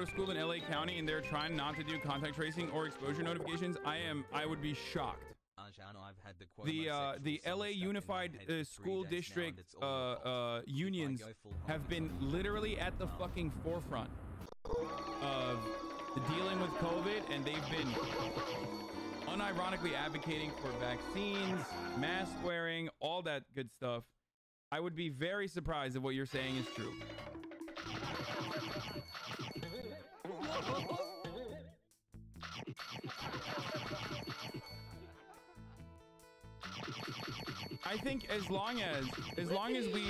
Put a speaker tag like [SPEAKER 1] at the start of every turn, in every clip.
[SPEAKER 1] to school in LA County and they're trying not to do contact tracing or exposure notifications, I would be shocked. The LA Unified School District unions have been literally at the fucking forefront of dealing with COVID, and they've been unironically advocating for vaccines, mask wearing, all that good stuff. I would be very surprised if what you're saying is true. I think as long as we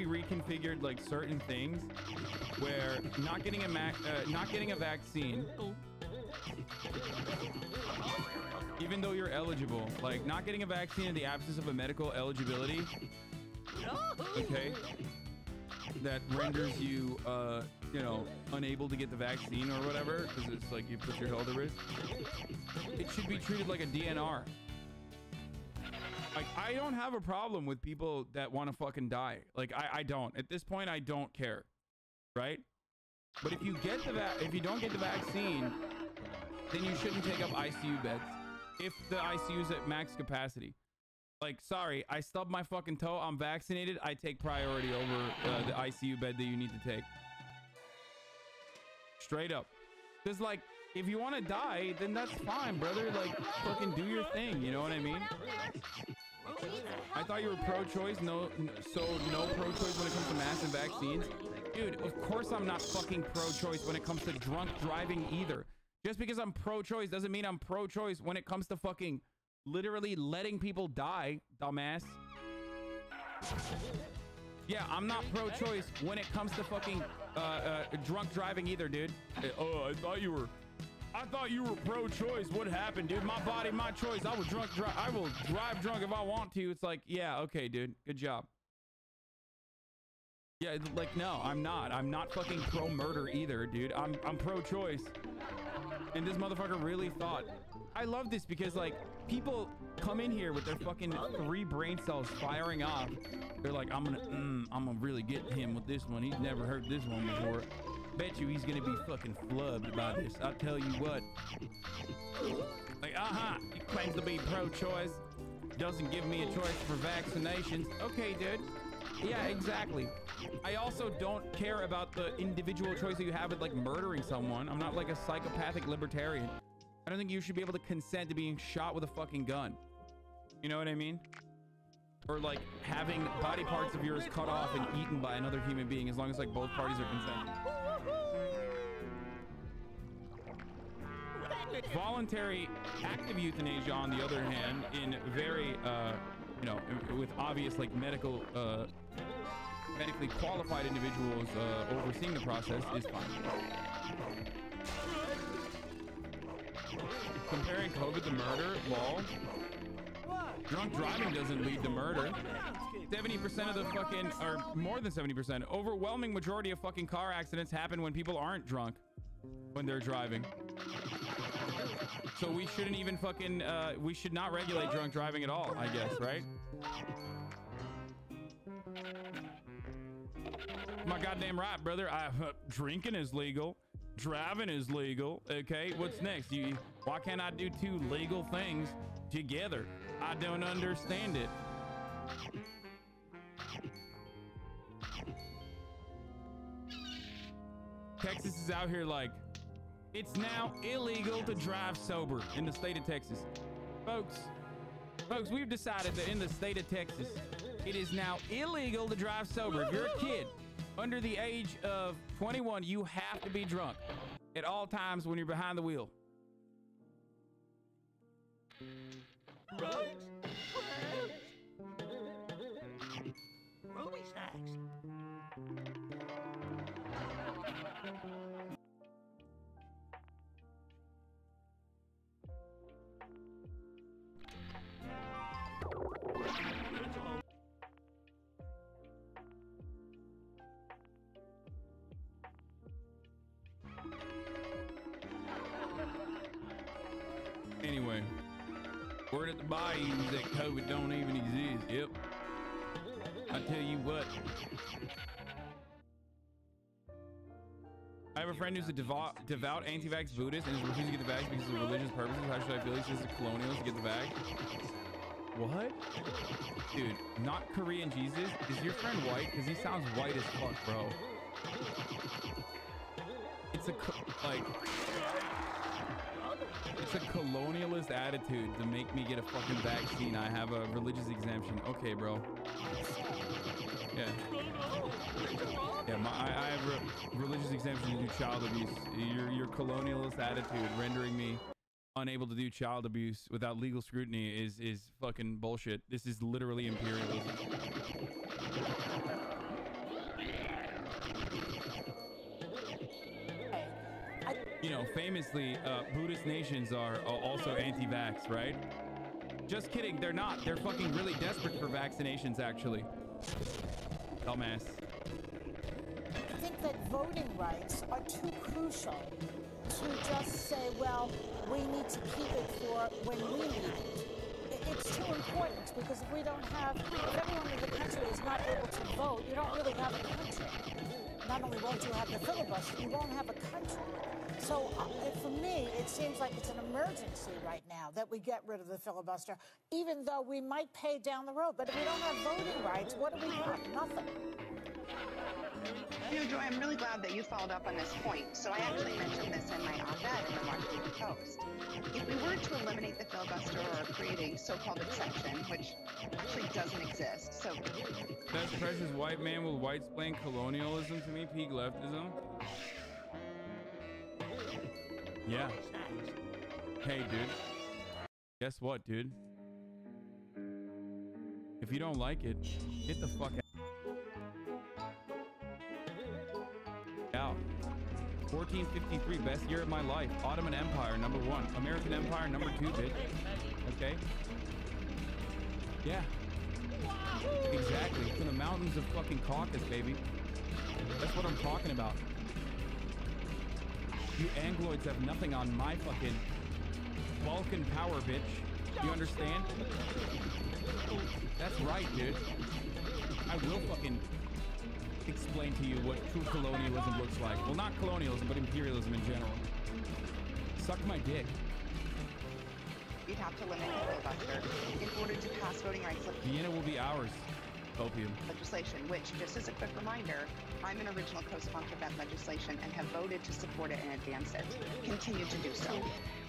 [SPEAKER 1] reconfigured like certain things where not getting a vaccine, even though you're eligible, like not getting a vaccine in the absence of a medical eligibility, okay, that renders you you know, unable to get the vaccine or whatever, because it's like you put your health at risk. It should be treated like a DNR. Like, I don't have a problem with people that want to fucking die. Like, I don't. At this point, I don't care, right? But if you don't get the vaccine, then you shouldn't take up ICU beds if the ICU is at max capacity. Like, sorry, I stubbed my fucking toe. I'm vaccinated. I take priority over the ICU bed that you need to take. Straight up. Because, like, if you want to die, then that's fine, brother. Like, fucking do your thing. You know what I mean? I thought you were pro-choice. No pro-choice when it comes to massive vaccines. Dude, of course I'm not fucking pro-choice when it comes to drunk driving either. Just because I'm pro-choice doesn't mean I'm pro-choice when it comes to fucking literally letting people die, dumbass. Yeah, I'm not pro-choice when it comes to fucking drunk driving either, dude. Oh, I thought you were pro-choice. What happened, dude? My body, my choice. I will drive drunk if I want to. It's like, yeah, okay, dude. Good job. Yeah, like, no, I'm not. I'm not fucking pro-murder either, dude. I'm pro-choice. And this motherfucker really thought. I love this because, like, people come in here with their fucking 3 brain cells firing off. They're like, I'm gonna really get him with this one. He's never heard this one before. Bet you he's gonna be fucking flubbed by this. I'll tell you what. Like, he claims to be pro-choice. Doesn't give me a choice for vaccinations. Okay, dude. Yeah, exactly. I also don't care about the individual choice that you have with, like, murdering someone. I'm not like a psychopathic libertarian. I don't think you should be able to consent to being shot with a fucking gun. You know what I mean? Or like having body parts of yours cut off and eaten by another human being, as long as like both parties are consenting. Voluntary active euthanasia, on the other hand, in very you know, with obvious like medically qualified individuals overseeing the process, is fine. Comparing COVID to murder, lol. Drunk driving doesn't lead to murder. 70% of the fucking, or more than 70%, overwhelming majority of fucking car accidents happen when people aren't drunk when they're driving. So we shouldn't even fucking, we should not regulate drunk driving at all, I guess, right? My goddamn right, brother. Drinking is legal. Driving is legal. Okay, what's next? Why can't I do 2 legal things together? I don't understand it. Texas is out here like, it's now illegal to drive sober in the state of Texas. Folks, we've decided that in the state of Texas, it is now illegal to drive sober. If you're a kid under the age of 21, you have to be drunk at all times when you're behind the wheel. Ruby snacks. Anyway, word at the bayou is that COVID don't even exist. Yep. I tell you what. I have a friend who's a devout anti-vax Buddhist and is refusing to get the vax because of religious purposes. How should I feel? He says it's colonialist to get the vax. What? Dude, not Korean Jesus. Is your friend white? Because he sounds white as fuck, bro. It's a it's a colonialist attitude to make me get a fucking vaccine. I have a religious exemption. Okay, bro. Yeah. Yeah, I have a religious exemption to do child abuse. Your colonialist attitude rendering me unable to do child abuse without legal scrutiny is fucking bullshit. This is literally imperialism. You know, famously, Buddhist nations are also anti-vax, right? Just kidding, they're not. They're fucking really desperate for vaccinations, actually. Dumbass.
[SPEAKER 2] I think that voting rights are too crucial to just say, well, we need to keep it for when we need it. It's too important because if we don't have, if everyone in the country is not able to vote, you don't really have a country. Not only won't you have the filibuster, you won't have a country. So for me, it seems like it's an emergency right now that we get rid of the filibuster, even though we might pay down the road. But if we don't have voting rights, what do we got? Nothing.
[SPEAKER 3] You know, Joy, I'm really glad that you followed up on this point. So I actually mentioned this in my op-ed in the Washington Post. If we were to eliminate the filibuster or create a so-called exception, which actually doesn't exist, so...
[SPEAKER 1] That's precious white man will white-splain colonialism to me, peak leftism. Yeah. Hey, dude. Guess what, dude? If you don't like it, get the fuck out. 1453, best year of my life. Ottoman Empire, #1. American Empire, #2, bitch. Okay? Yeah. Exactly. From the mountains of fucking Caucasus, baby. That's what I'm talking about. You Angloids have nothing on my fucking Balkan power, bitch. You understand? That's right, dude. I will fucking explain to you what true colonialism looks like. Well, not colonialism, but imperialism in general. Suck my dick.
[SPEAKER 3] You'd have to limit the filibuster in order to pass voting rights
[SPEAKER 1] Vienna will be ours. Opium.
[SPEAKER 3] Legislation, which, just as a quick reminder, I'm an original co-sponsor of that legislation and have voted to support it and advance it. Continue to do so.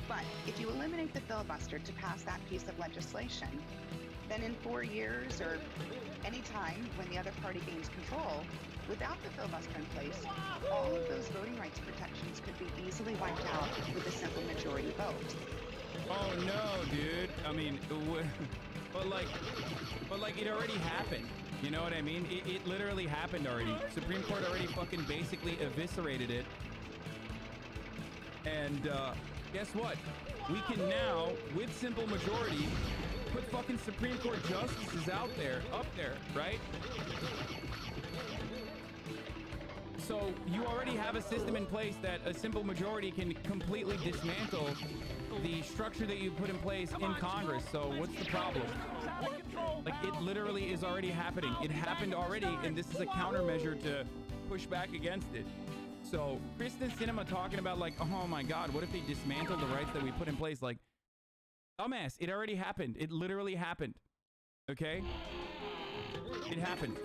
[SPEAKER 3] But if you eliminate the filibuster to pass that piece of legislation, then in 4 years or any time when the other party gains control, without the filibuster in place, all of those voting rights protections could be easily wiped out with a simple majority vote.
[SPEAKER 1] Oh no, dude. I mean, but like it already happened. You know what I mean? It literally happened already. Supreme Court already fucking basically eviscerated it. And guess what? We can now, with simple majority, put fucking Supreme Court justices up there, right? So you already have a system in place that a simple majority can completely dismantle the structure that you put in place in Congress. So what's the problem? Like, it literally is already happening. It happened already, and this is a countermeasure to push back against it. So Kristen Sinema talking about like, oh my God, what if they dismantle the rights that we put in place? Like, dumbass, it already happened. It literally happened. Okay? It happened.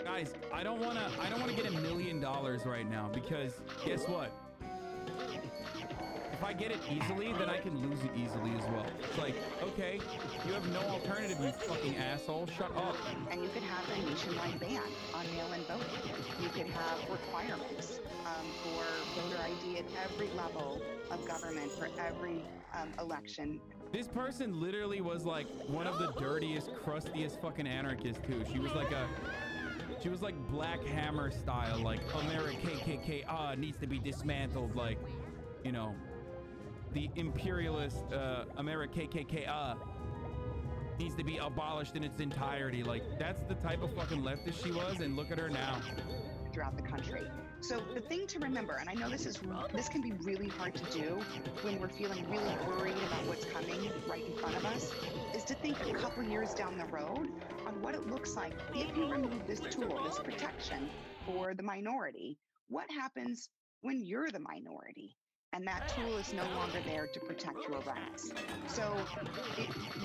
[SPEAKER 1] Guys, I don't wanna get $1 million right now, because guess what? If I get it easily, then I can lose it easily as well. It's like, okay, you have no alternative, you fucking asshole. Shut up.
[SPEAKER 3] And you could have a nationwide ban on mail-in voting. You could have requirements for voter ID at every level of government for every election.
[SPEAKER 1] This person literally was like one of the dirtiest, crustiest fucking anarchists too. She was like Black Hammer style, like America KKK needs to be dismantled, like, you know, the imperialist America KKK needs to be abolished in its entirety. Like, that's the type of fucking leftist she was, and look at her now.
[SPEAKER 3] throughout the country. So the thing to remember, and I know this can be really hard to do when we're feeling really worried about what's coming right in front of us, is to think a couple years down the road on what it looks like if you remove this tool, this protection for the minority. What happens when you're the minority and that tool is no longer there to protect your rights? So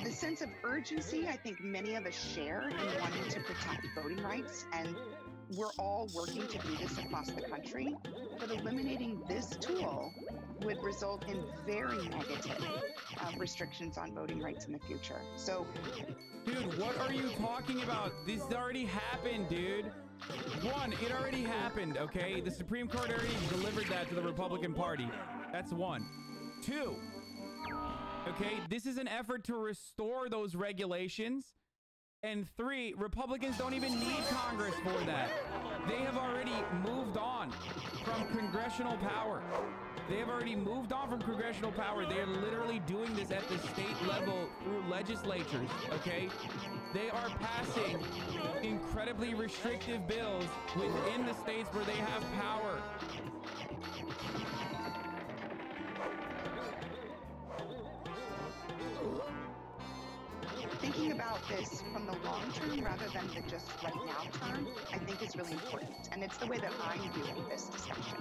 [SPEAKER 3] the sense of urgency, I think many of us share in wanting to protect voting rights, and we're all working to do this across the country, but eliminating this tool would result in very negative restrictions on voting rights in the future. So,
[SPEAKER 1] dude, what are you talking about? This already happened, dude. One, it already happened, okay? The Supreme Court already delivered that to the Republican Party. That's one. Two, okay, this is an effort to restore those regulations. And three, Republicans don't even need Congress for that. They have already moved on from congressional power. They have already moved on from congressional power. They are literally doing this at the state level through legislatures, okay? They are passing incredibly restrictive bills within the states where they have power.
[SPEAKER 3] Thinking about this from the long term rather than the just right now term, I think is really important. And it's the way that I'm viewing this discussion.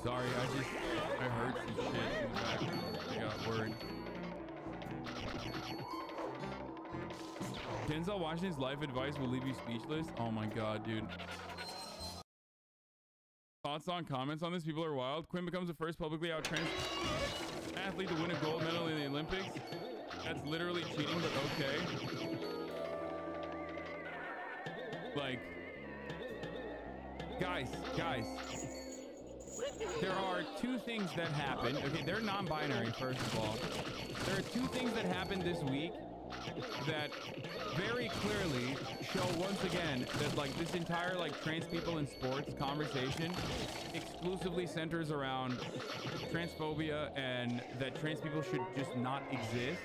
[SPEAKER 1] Sorry, I heard some shit in the background. I got worried. Denzel Washington's life advice will leave you speechless. Oh my god, dude. Thoughts on comments on this? People are wild. Quinn becomes the first publicly out trans athlete to win a gold medal in the Olympics. That's literally cheating, but okay. Like, guys. There are two things that happen. Okay, they're non-binary, first of all. There are two things that happened this week that very clearly show once again that like this entire like trans people in sports conversation exclusively centers around transphobia and that trans people should just not exist.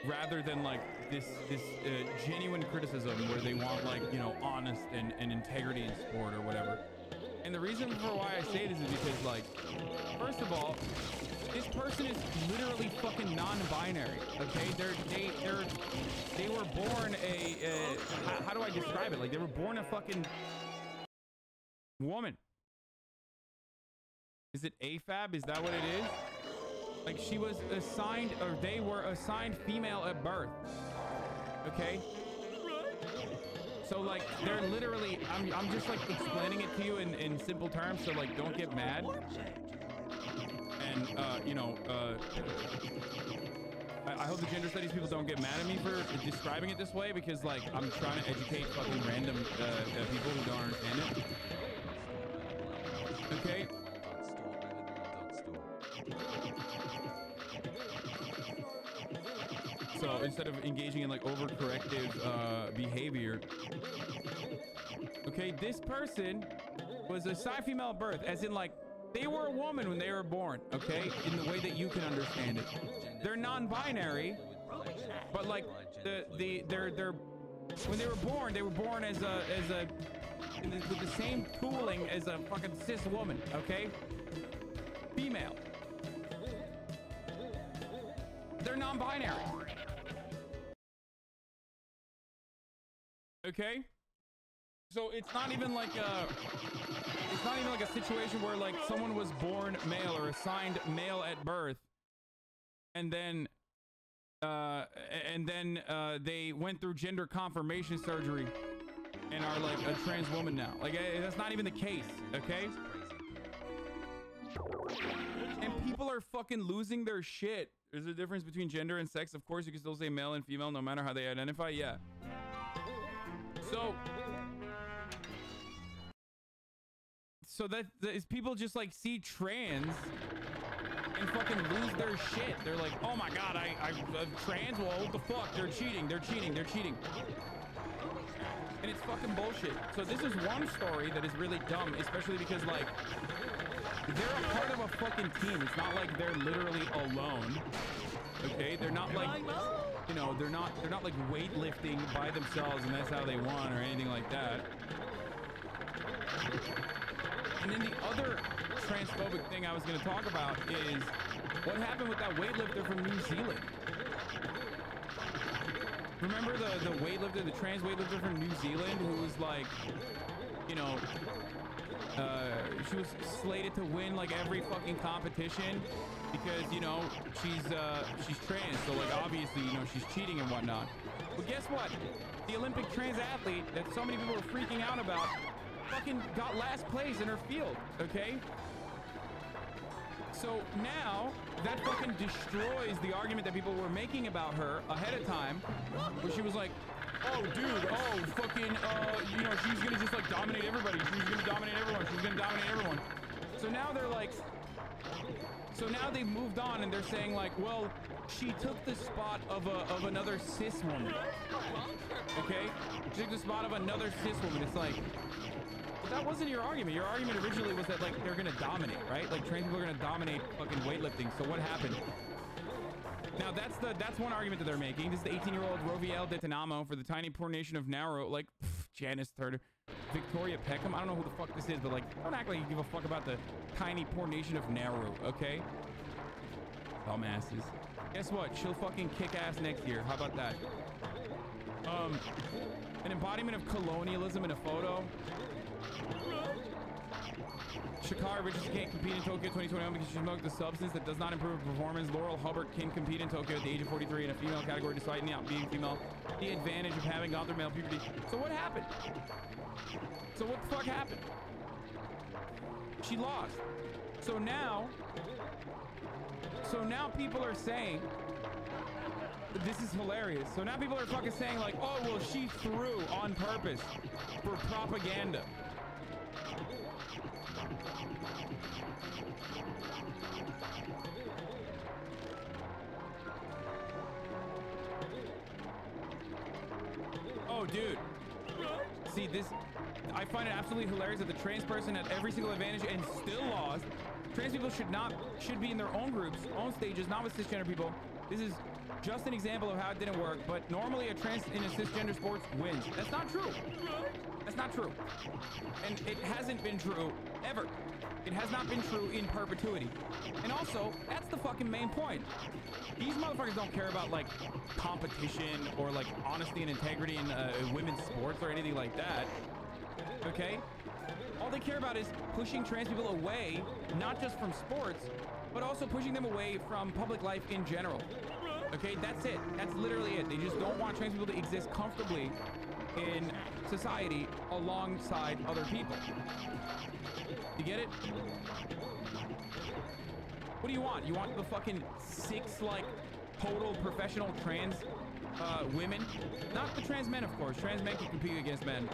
[SPEAKER 1] Rather than like this genuine criticism where they want like, you know, honest and integrity in sport or whatever. And the reason for why I say this is because, like, first of all, this person is literally fucking non-binary. Okay, they were born how do I describe it? Like, they were born a fucking woman. Is it AFAB? Is that what it is? Like, she was assigned, or they were assigned female at birth. Okay. So like, they're literally, I'm just like explaining it to you in simple terms, so like don't get mad. And you know, I hope the gender studies people don't get mad at me for describing it this way, because like I'm trying to educate fucking random people who don't understand it. Okay. So instead of engaging in like overcorrective behavior, okay, this person was assigned female at birth, as in like they were a woman when they were born, okay, in the way that you can understand it. They're non-binary, but like they're when they were born as with the same tooling as a fucking cis woman, okay, female. They're non-binary. Okay, so it's not even like a situation where like someone was born male or assigned male at birth, and then they went through gender confirmation surgery and are like a trans woman now. Like, that's not even the case. Okay, and people are fucking losing their shit. There's a difference between gender and sex. Of course, you can still say male and female no matter how they identify. Yeah. So that is, people just like see trans and fucking lose their shit. They're like, oh my God, I'm trans? Well, what the fuck? They're cheating. They're cheating. They're cheating. And it's fucking bullshit. So this is one story that is really dumb, especially because like they're a part of a fucking team. It's not like they're literally alone. Okay, they're not like, you know, they're not like weightlifting by themselves and that's how they won or anything like that. And then the other transphobic thing I was going to talk about is what happened with that weightlifter from New Zealand. Remember the weightlifter, the trans weightlifter from New Zealand who was like, you know, she was slated to win like every fucking competition because, you know, she's trans, so like obviously, you know, she's cheating and whatnot. But guess what? The Olympic trans athlete that so many people were freaking out about fucking got last place in her field, okay? So now that fucking destroys the argument that people were making about her ahead of time, where she was like, oh dude, oh fucking, you know, she's gonna just like dominate everybody. She's gonna dominate everyone. She's gonna dominate everyone. So now they're like, so now they've moved on and they're saying like, well, she took the spot of another cis woman. Okay? She took the spot of another cis woman. It's like, that wasn't your argument. Your argument originally was that like they're gonna dominate, right? Like trans people are gonna dominate fucking weightlifting. So what happened? Now that's one argument that they're making. This is the 18-year-old Roviel de Tenamo for the tiny poor nation of Nauru. Like Janice Turner, Victoria Peckham. I don't know who the fuck this is, but like don't act like you give a fuck about the tiny poor nation of Nauru, okay? Dumbasses. Guess what? She'll fucking kick ass next year. How about that? An embodiment of colonialism in a photo. Shakara Richardson can't compete in Tokyo 2021 because she smoked a substance that does not improve her performance. Laurel Hubbard can compete in Tokyo at the age of 43 in a female category despite not being female. The advantage of having gone through male puberty. So what happened? So what the fuck happened? She lost. So now people are saying, this is hilarious. So now people are fucking saying like, oh, well, she threw on purpose for propaganda. Oh, dude. See, this, I find it absolutely hilarious that the trans person had every single advantage and still lost. Trans people should be in their own groups, own stages, not with cisgender people. This is just an example of how it didn't work, but normally a trans in a cisgender sports wins. That's not true. That's not true. And it hasn't been true ever. It has not been true in perpetuity. And also, that's the fucking main point. These motherfuckers don't care about like competition or like honesty and integrity in women's sports or anything like that. Okay? All they care about is pushing trans people away, not just from sports, but also pushing them away from public life in general. Okay, that's it. That's literally it. They just don't want trans people to exist comfortably in society alongside other people. You get it? What do you want? You want the fucking 6 like total professional trans women? Not the trans men, of course. Trans men can compete against men,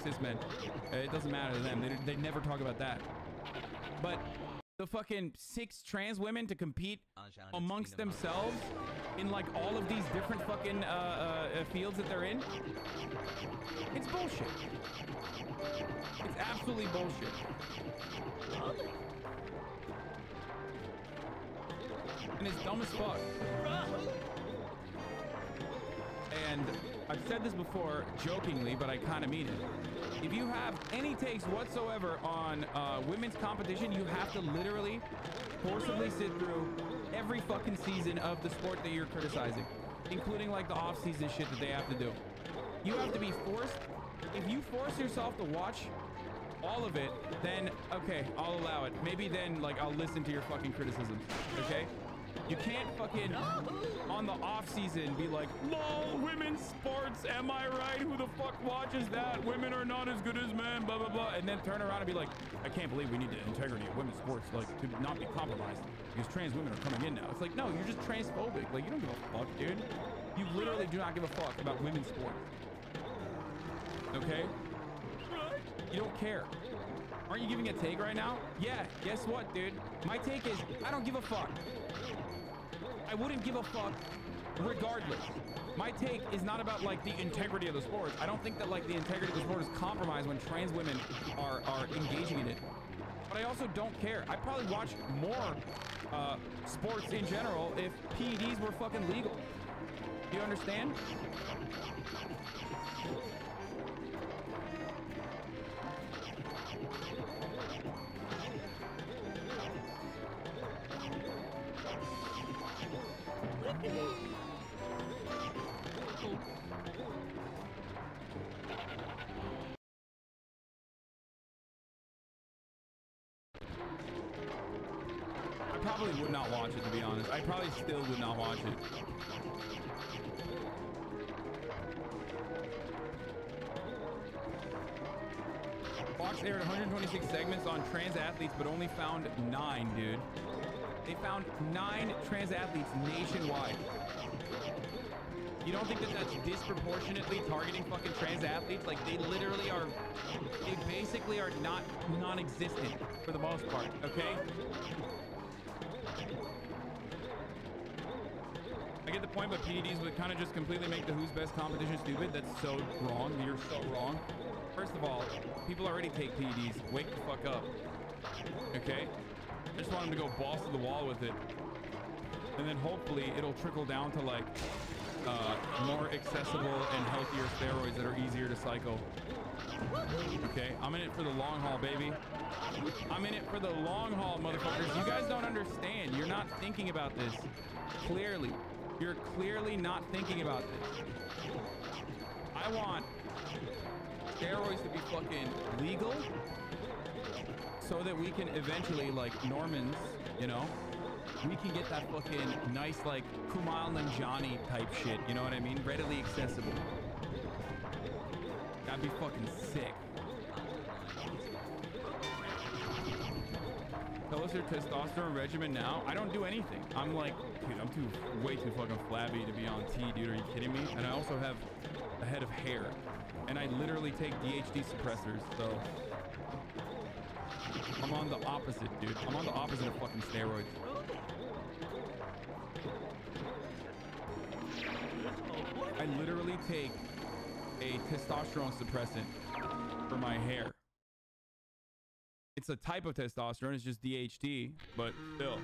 [SPEAKER 1] cis men. It doesn't matter to them. They never talk about that. But the fucking 6 trans women to compete amongst themselves in like all of these different fucking fields that they're in, it's bullshit. It's absolutely bullshit. And it's dumb as fuck. And I've said this before jokingly, but I kind of mean it. If you have any takes whatsoever on women's competition, you have to literally forcibly sit through every fucking season of the sport that you're criticizing, including like the off-season shit that they have to do. You have to be forced. If you force yourself to watch all of it, then okay, I'll allow it. Maybe then like I'll listen to your fucking criticisms, okay? You can't fucking, on the off-season, be like, lol, women's sports, am I right? Who the fuck watches that? Women are not as good as men, blah, blah, blah. And then turn around and be like, I can't believe we need the integrity of women's sports, like, to not be compromised because trans women are coming in now. It's like, no, you're just transphobic. Like, you don't give a fuck, dude. You literally do not give a fuck about women's sports. Okay? You don't care. Aren't you giving a take right now? Yeah, guess what, dude? My take is, I don't give a fuck. I wouldn't give a fuck regardless. My take is not about like the integrity of the sport. I don't think that like the integrity of the sport is compromised when trans women are engaging in it. But I also don't care. I'd probably watch more sports in general if PEDs were fucking legal. Do you understand? I probably would not watch it, to be honest. I probably still would not watch it. Fox aired 126 segments on trans athletes, but only found 9, dude. They found 9 trans athletes nationwide. You don't think that that's disproportionately targeting fucking trans athletes? Like, they literally are, they basically are not non-existent for the most part, okay? I get the point, but PEDs would kind of just completely make the Who's Best competition stupid. That's so wrong. You're so wrong. First of all, people already take PEDs. Wake the fuck up. Okay? I just want them to go balls to the wall with it. And then hopefully it'll trickle down to like more accessible and healthier steroids that are easier to cycle. Okay? I'm in it for the long haul, baby. I'm in it for the long haul, motherfuckers. You guys don't understand. You're not thinking about this. Clearly. You're clearly not thinking about this. I want steroids to be fucking legal so that we can eventually, like Normans, you know, we can get that fucking nice, like, Kumail Nanjiani type shit, you know what I mean? Readily accessible. That'd be fucking sick. Tell us your testosterone regimen now. I don't do anything. I'm like, dude, I'm way too fucking flabby to be on T, dude. Are you kidding me? And I also have a head of hair. And I literally take DHD suppressors, so I'm on the opposite, dude. I'm on the opposite of fucking steroids. I literally take a testosterone suppressant for my hair. It's a type of testosterone, it's just DHT, but still.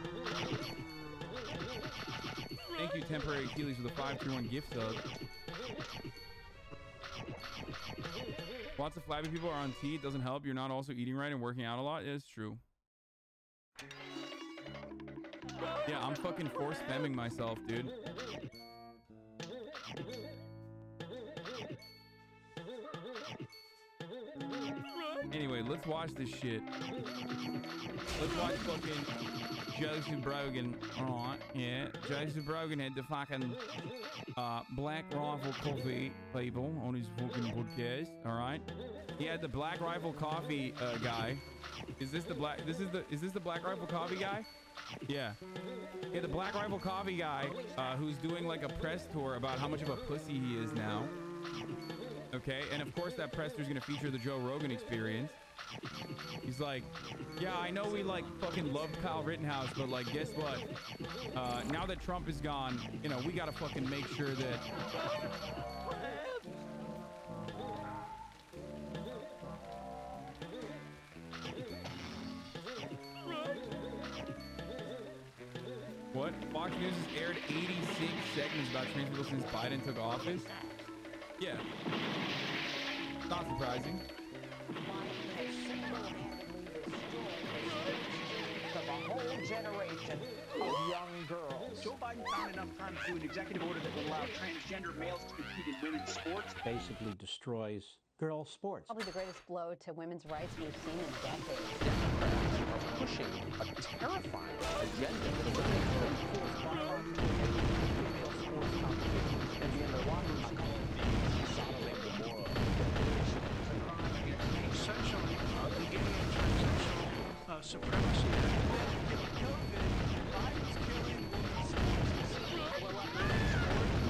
[SPEAKER 1] Thank you, Temporary Achilles, with a 531 gift sub. Lots of flabby people are on T. It doesn't help. You're not also eating right and working out a lot. It's true. Yeah, I'm fucking force femming myself, dude. Anyway, let's watch this shit. Let's watch fucking Joseph Brogan. Alright, yeah. Joseph Brogan had the fucking Black Rifle Coffee people on his fucking podcast. Alright. He had the Black Rifle Coffee guy. Is this the Black Rifle Coffee guy? Yeah. Yeah, the Black Rifle Coffee guy who's doing like a press tour about how much of a pussy he is now. Okay, and of course that press tour is gonna feature the Joe Rogan Experience. He's like, yeah, I know we like fucking love Kyle Rittenhouse, but like, guess what? Now that Trump is gone, you know, we gotta fucking make sure that. What? Fox News has aired 86 segments about trans people since Biden took office. Yeah. Not surprising.
[SPEAKER 4] Of a whole generation of young girls.
[SPEAKER 5] Joe Biden found enough time to do an executive order that would allow transgender males to compete in women's sports.
[SPEAKER 4] Basically destroys girls' sports.
[SPEAKER 6] Probably the greatest blow to women's rights we've seen in decades.
[SPEAKER 4] Democrats are pushing a terrifying agenda to eliminate forced biological female sports competition. And the underlying Sodom and Gomorrah.
[SPEAKER 5] Essentially, the gay and transsexual supremacy. Biden's killing women's sports.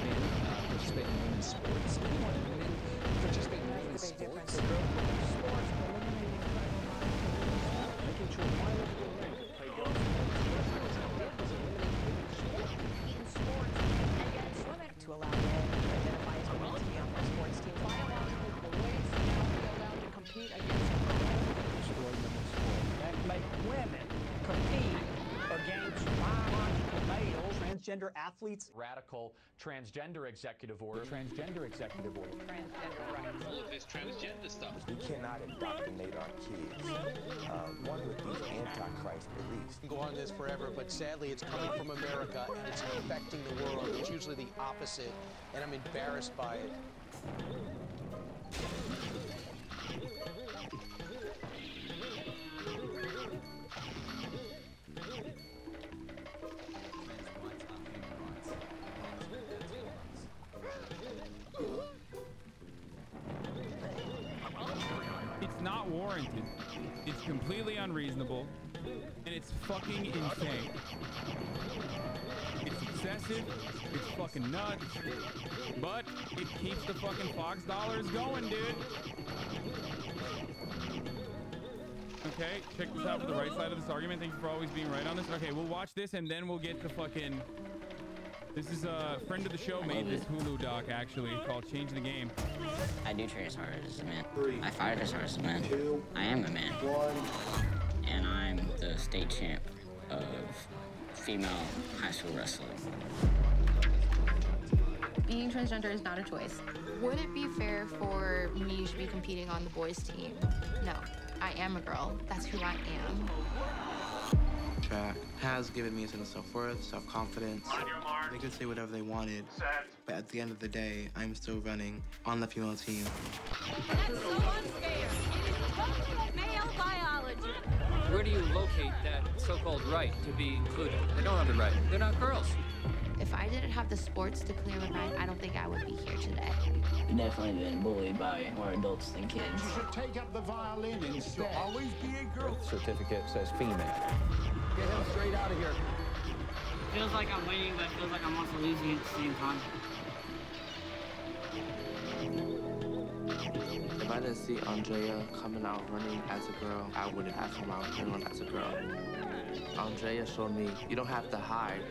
[SPEAKER 4] Men participate in women's sports. Anyone in men participate in women's sports?
[SPEAKER 5] transgender athletes.
[SPEAKER 4] Radical transgender executive order. Transgender executive order.
[SPEAKER 7] Transgender rights. All of this transgender stuff.
[SPEAKER 8] We cannot indoctrinate our kids, one with these antichrist beliefs.
[SPEAKER 9] Go on this forever, but sadly it's coming from America and it's affecting the world. It's usually the opposite, and I'm embarrassed by it.
[SPEAKER 1] It's not warranted. It's completely unreasonable. And it's fucking insane. It's excessive. It's fucking nuts. But it keeps the fucking Fox dollars going, dude. Okay, check this out for the right side of this argument. Thank you for always being right on this. Okay, we'll watch this and then we'll get to fucking... This is a friend of the show made this Hulu doc actually called Change the Game.
[SPEAKER 10] I do train as hard as a man. I fight as hard as a man. I am a man. And I'm the state champ of female high school wrestling.
[SPEAKER 11] Being transgender is not a choice. Would it be fair for me to be competing on the boys' team? No. I am a girl. That's who I am.
[SPEAKER 12] Track has given me a sense of self-worth, self-confidence. They could say whatever they wanted, but at the end of the day, I'm still running on the female team.
[SPEAKER 11] That's so unfair. It is total male biology.
[SPEAKER 13] Where do you locate that so-called right to be included? They don't have the right. They're not girls.
[SPEAKER 11] If I didn't have the sports to clear my mind, I don't think I would be here today.
[SPEAKER 10] Definitely been bullied by more adults than kids.
[SPEAKER 14] You should take up the violin instead. You'll always be a girl.
[SPEAKER 4] Certificate says female.
[SPEAKER 5] Get him straight out of here.
[SPEAKER 13] Feels like I'm winning, but feels like I'm also losing at the same time.
[SPEAKER 12] If I didn't see Andrea coming out running as a girl, I wouldn't have come out and run as a girl. Andrea showed me you don't have to hide.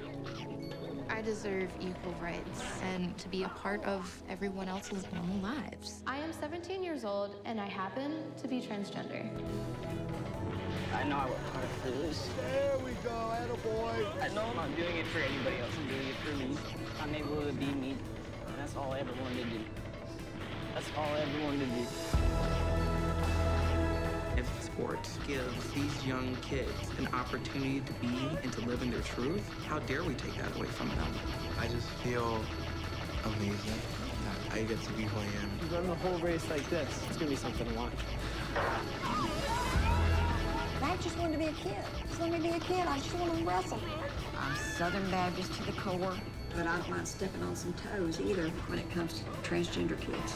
[SPEAKER 11] I deserve equal rights and to be a part of everyone else's normal lives. I am 17 years old and I happen to be transgender.
[SPEAKER 10] I know I work hard for this.
[SPEAKER 14] There we go, attaboy.
[SPEAKER 10] I know I'm not doing it for anybody else. I'm doing it for me. I'm able to be me. And that's all I ever wanted to do. That's all I ever wanted to do.
[SPEAKER 12] If sports gives these young kids an opportunity to be and to live in their truth, how dare we take that away from them? I just feel amazing that I get to be who I am.
[SPEAKER 5] You run the whole race like this, it's gonna be something to watch.
[SPEAKER 2] I just wanted to be a kid. Just let me be a kid. I just want to wrestle.
[SPEAKER 6] I'm Southern Baptist to the core, but I don't mind stepping on some toes either when it comes to transgender kids.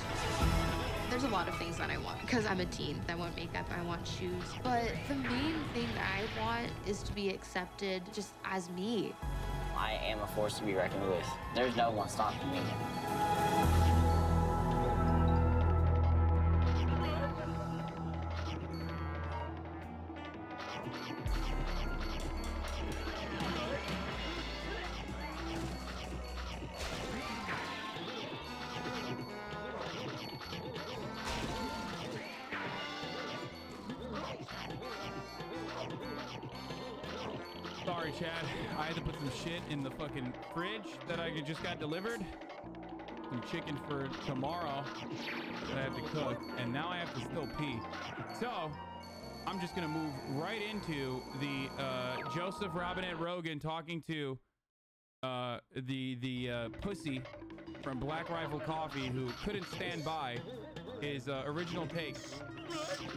[SPEAKER 11] There's a lot of things that I want because I'm a teen. I want makeup, I want shoes. But the main thing that I want is to be accepted just as me.
[SPEAKER 10] I am a force to be reckoned with. There's no one stopping me.
[SPEAKER 1] Sorry, Chad. I had to put some shit in the fucking fridge that I just got delivered. Some chicken for tomorrow that I have to cook, and now I have to still pee. So I'm just gonna move right into the Joseph Robinette Rogan talking to the pussy from Black Rifle Coffee who couldn't stand by his original takes.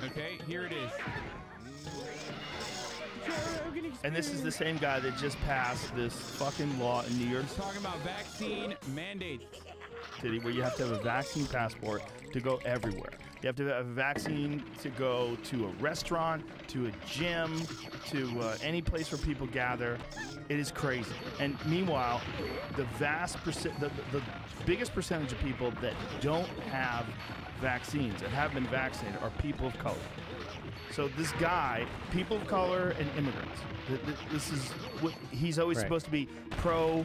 [SPEAKER 1] Okay, here it is.
[SPEAKER 15] And this is the same guy that just passed this fucking law in New York.
[SPEAKER 1] He's talking about vaccine mandates.
[SPEAKER 15] City, where you have to have a vaccine passport to go everywhere. You have to have a vaccine to go to a restaurant, to a gym, to any place where people gather. It is crazy. And meanwhile, the biggest percentage of people that don't have vaccines, that have been vaccinated, are people of color. So this guy, people of color and immigrants, this is what he's always supposed to be pro,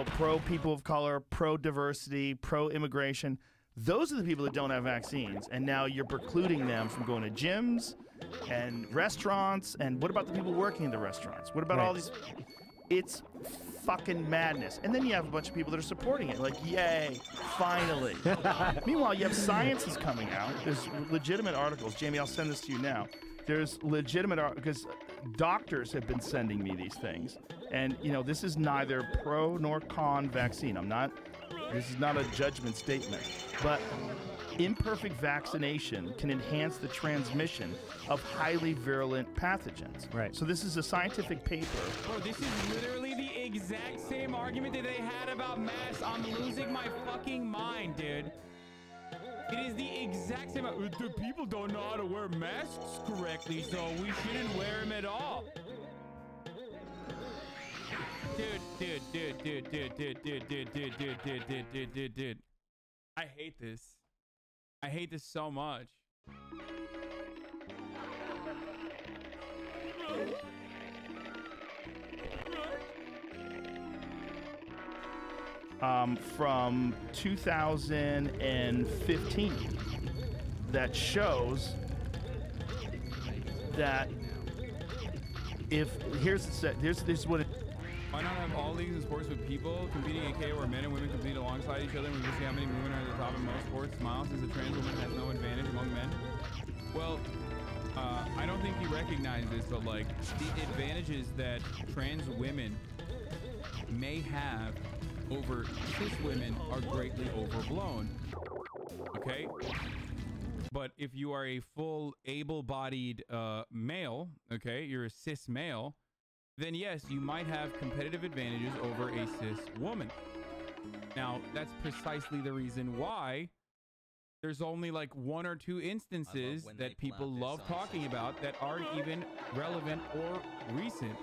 [SPEAKER 15] pro people of color, pro diversity, pro immigration. Those are the people that don't have vaccines. And now you're precluding them from going to gyms and restaurants. And what about the people working in the restaurants? What about all these? It's fucking madness. And then you have a bunch of people that are supporting it, like, yay, finally. Meanwhile, you have science is coming out. There's legitimate articles. Jamie, I'll send this to you now. There's legitimate because doctors have been sending me these things. And, you know, this is neither pro nor con vaccine. This is not a judgment statement. But imperfect vaccination can enhance the transmission of highly virulent pathogens.
[SPEAKER 16] Right.
[SPEAKER 15] So this is a scientific paper.
[SPEAKER 1] Bro, this is literally the exact same argument that they had about masks. I'm losing my fucking mind, dude. It is the exact same. The people don't know how to wear masks correctly, so we shouldn't wear them at all. Dude. I hate this. I hate this so much.
[SPEAKER 15] From 2015 that shows that if here's what it.
[SPEAKER 1] Why not have all leagues in sports with people competing in KO where men and women compete alongside each other and we can see how many women are at the top of most sports? Smile says a trans woman has no advantage among men. Well, I don't think you recognize this, but like the advantages that trans women may have over cis women are greatly overblown. Okay? But if you are a full able-bodied male, okay, you're a cis male, then yes, you might have competitive advantages over a cis woman. Now, that's precisely the reason why there's only like 1 or 2 instances that people love talking about that aren't even relevant or recent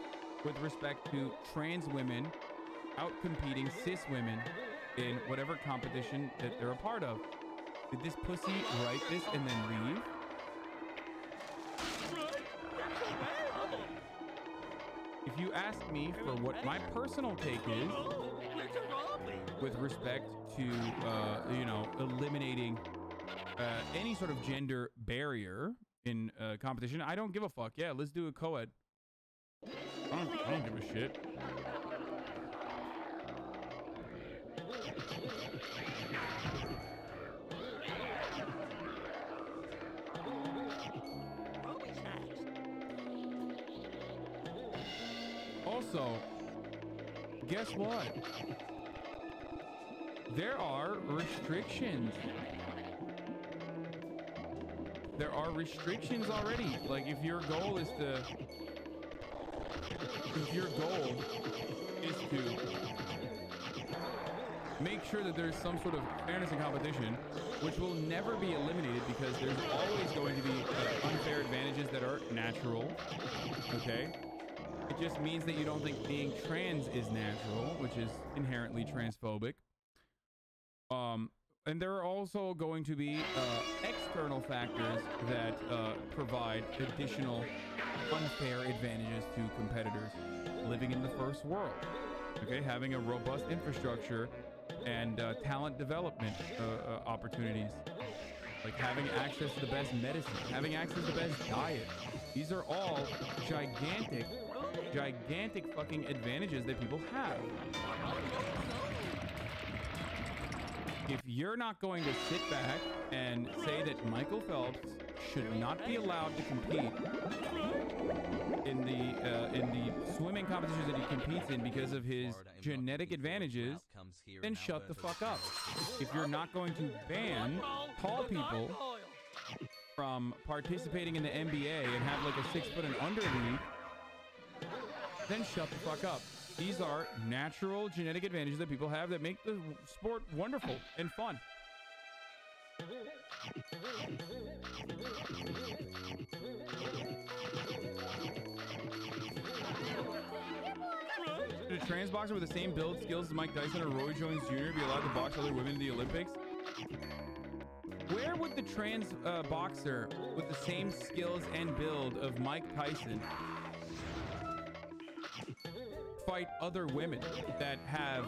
[SPEAKER 1] with respect to trans women outcompeting cis women in whatever competition that they're a part of. Did this pussy write this and then leave? If you ask me for what my personal take is with respect to, you know, eliminating any sort of gender barrier in competition, I don't give a fuck. Yeah, let's do a co-ed. I don't give a shit. Also, guess what? There are restrictions. There are restrictions already. Like if your goal is to make sure that there's some sort of fairness in competition, which will never be eliminated because there's always going to be unfair advantages that are natural. Okay? It just means that you don't think being trans is natural, which is inherently transphobic. And there are also going to be external factors that provide additional unfair advantages to competitors living in the first world. Okay, having a robust infrastructure and talent development opportunities, like having access to the best medicine, having access to the best diet. These are all gigantic fucking advantages that people have. If you're not going to sit back and say that Michael Phelps should not be allowed to compete in the swimming competitions that he competes in because of his genetic advantages, then shut the fuck up. If you're not going to ban tall people from participating in the NBA and have like a 6 foot and under league, then shut the fuck up. These are natural genetic advantages that people have that make the sport wonderful and fun. Should a trans boxer with the same build skills as Mike Tyson or Roy Jones Jr. be allowed to box other women in the Olympics? Where would the trans boxer with the same skills and build of Mike Tyson fight other women that have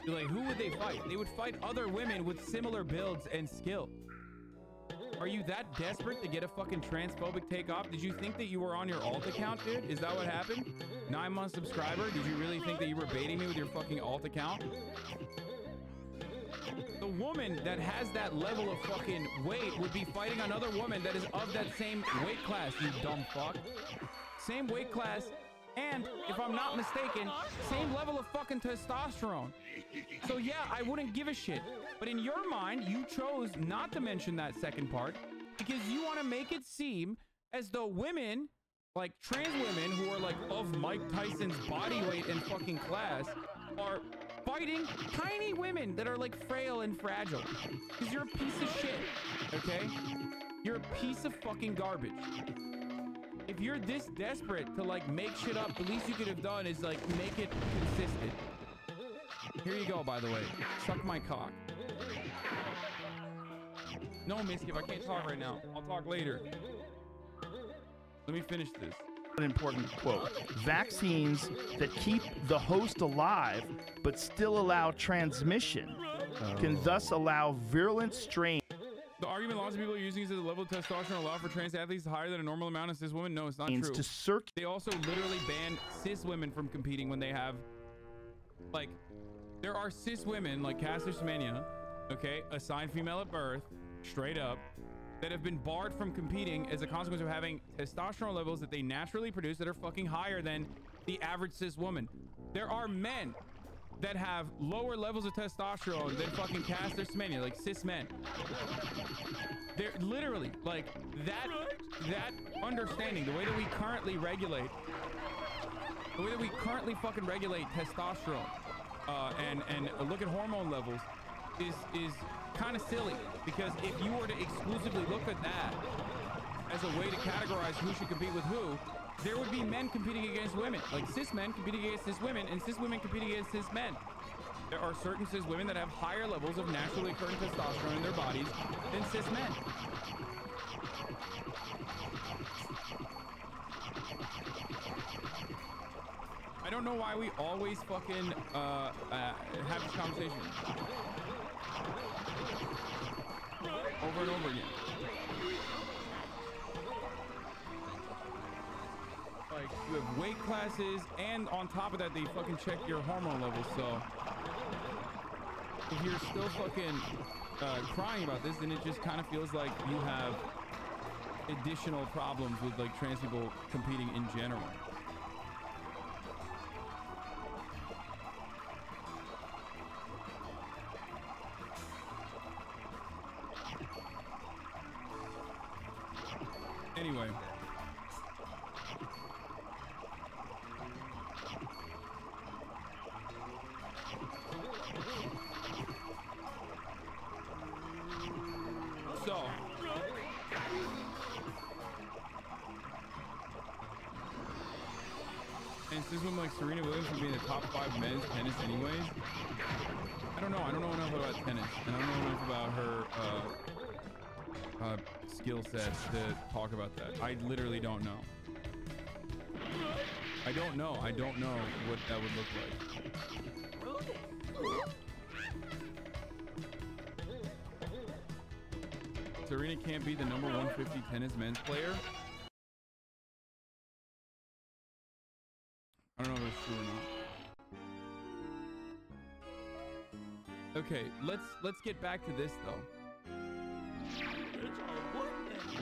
[SPEAKER 1] like who would they fight? They would fight other women with similar builds and skill. Are you that desperate to get a fucking transphobic take off? Did you think that you were on your alt account, dude? Is that what happened? 9-month subscriber? Did you really think that you were baiting me with your fucking alt account? The woman that has that level of fucking weight would be fighting another woman that is of that same weight class, you dumb fuck. Same weight class, and if I'm not mistaken, same level of fucking testosterone. So yeah, I wouldn't give a shit. But in your mind, you chose not to mention that second part because you want to make it seem as though women, like trans women who are like of Mike Tyson's body weight and fucking class, are fighting tiny women that are like frail and fragile. Because you're a piece of shit, okay? You're a piece of fucking garbage. If you're this desperate to like make shit up, the least you could have done is like make it consistent. Here you go, by the way. Suck my cock. No, Miskiff, I can't talk right now. I'll talk later. Let me finish this.
[SPEAKER 15] An important quote. Vaccines that keep the host alive but still allow transmission can thus allow virulent strains.
[SPEAKER 1] The argument lots of people are using is that the level of testosterone allowed for trans athletes is higher than a normal amount of cis women. No, it's not true. They also literally banned cis women from competing when they have, like, there are cis women like Caster Semenya, okay, assigned female at birth, straight up, that have been barred from competing as a consequence of having testosterone levels that they naturally produce that are fucking higher than the average cis woman. There are men that have lower levels of testosterone than fucking Caster Semenya, like cis men. They're literally like that understanding, the way that we currently regulate, fucking regulate testosterone and look at hormone levels is kind of silly, because if you were to exclusively look at that as a way to categorize who should compete with who, there would be men competing against women, like cis men competing against cis women and cis women competing against cis men. There are certain cis women that have higher levels of naturally occurring testosterone in their bodies than cis men. I don't know why we always fucking have this conversation over and over again. Like, you have weight classes, and on top of that, they fucking check your hormone levels. So if you're still fucking crying about this, then it just kind of feels like you have additional problems with like trans people competing in general. Anyway. So. And this one, like Serena Williams would be in the top 5 men's tennis anyways. I don't know. I don't know enough about tennis. And I don't know enough about her skill set to talk about that. I literally don't know. I don't know what that would look like. Serena can't be the number 150 tennis men's player. I don't know if it's true or not. Okay, let's get back to this though.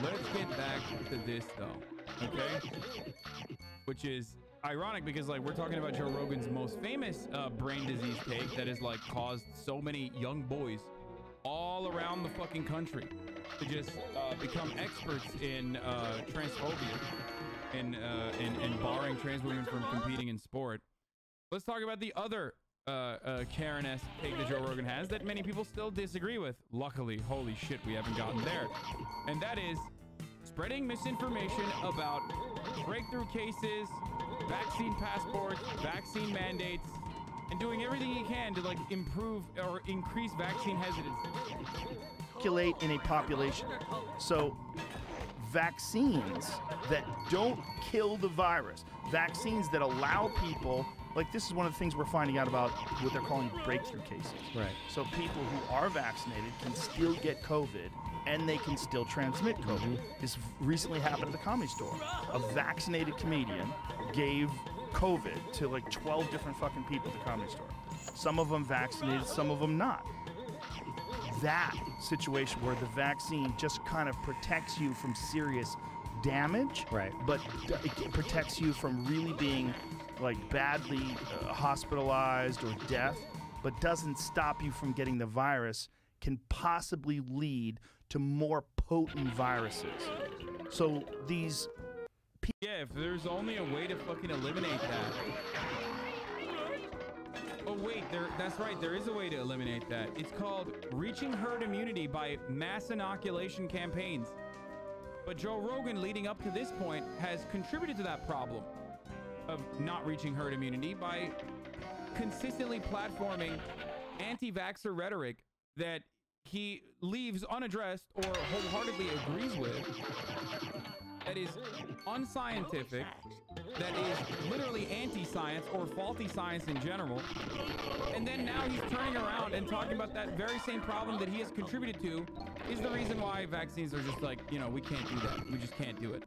[SPEAKER 1] Let's get back to this though, okay? Which is ironic because like we're talking about Joe Rogan's most famous brain disease take that has like caused so many young boys all around the fucking country to just become experts in transphobia and barring trans women from competing in sport. Let's talk about the other Karen-esque take that Joe Rogan has that many people still disagree with. Luckily, holy shit, we haven't gotten there. And that is spreading misinformation about breakthrough cases, vaccine passports, vaccine mandates, and doing everything he can to like improve or increase vaccine hesitancy.
[SPEAKER 15] Circulate in a population. So vaccines that don't kill the virus, vaccines that allow people like this is one of the things we're finding out about what they're calling breakthrough cases.
[SPEAKER 16] Right.
[SPEAKER 15] So people who are vaccinated can still get COVID and they can still transmit COVID. This recently happened at the Comedy Store. A vaccinated comedian gave COVID to like 12 different fucking people at the Comedy Store. Some of them vaccinated, some of them not. That situation where the vaccine just kind of protects you from serious damage,
[SPEAKER 16] right?
[SPEAKER 15] But it protects you from really being like badly hospitalized or death, but doesn't stop you from getting the virus, can possibly lead to more potent viruses. So these
[SPEAKER 1] yeah, if there's only a way to fucking eliminate that. Oh wait, that's right, there is a way to eliminate that. It's called reaching herd immunity by mass inoculation campaigns. But Joe Rogan, leading up to this point, has contributed to that problem of not reaching herd immunity by consistently platforming anti-vaxxer rhetoric that he leaves unaddressed or wholeheartedly agrees with, that is unscientific, that is literally anti-science or faulty science in general. And then now he's turning around and talking about that very same problem that he has contributed to is the reason why vaccines are just like, you know, we can't do that. We just can't do it.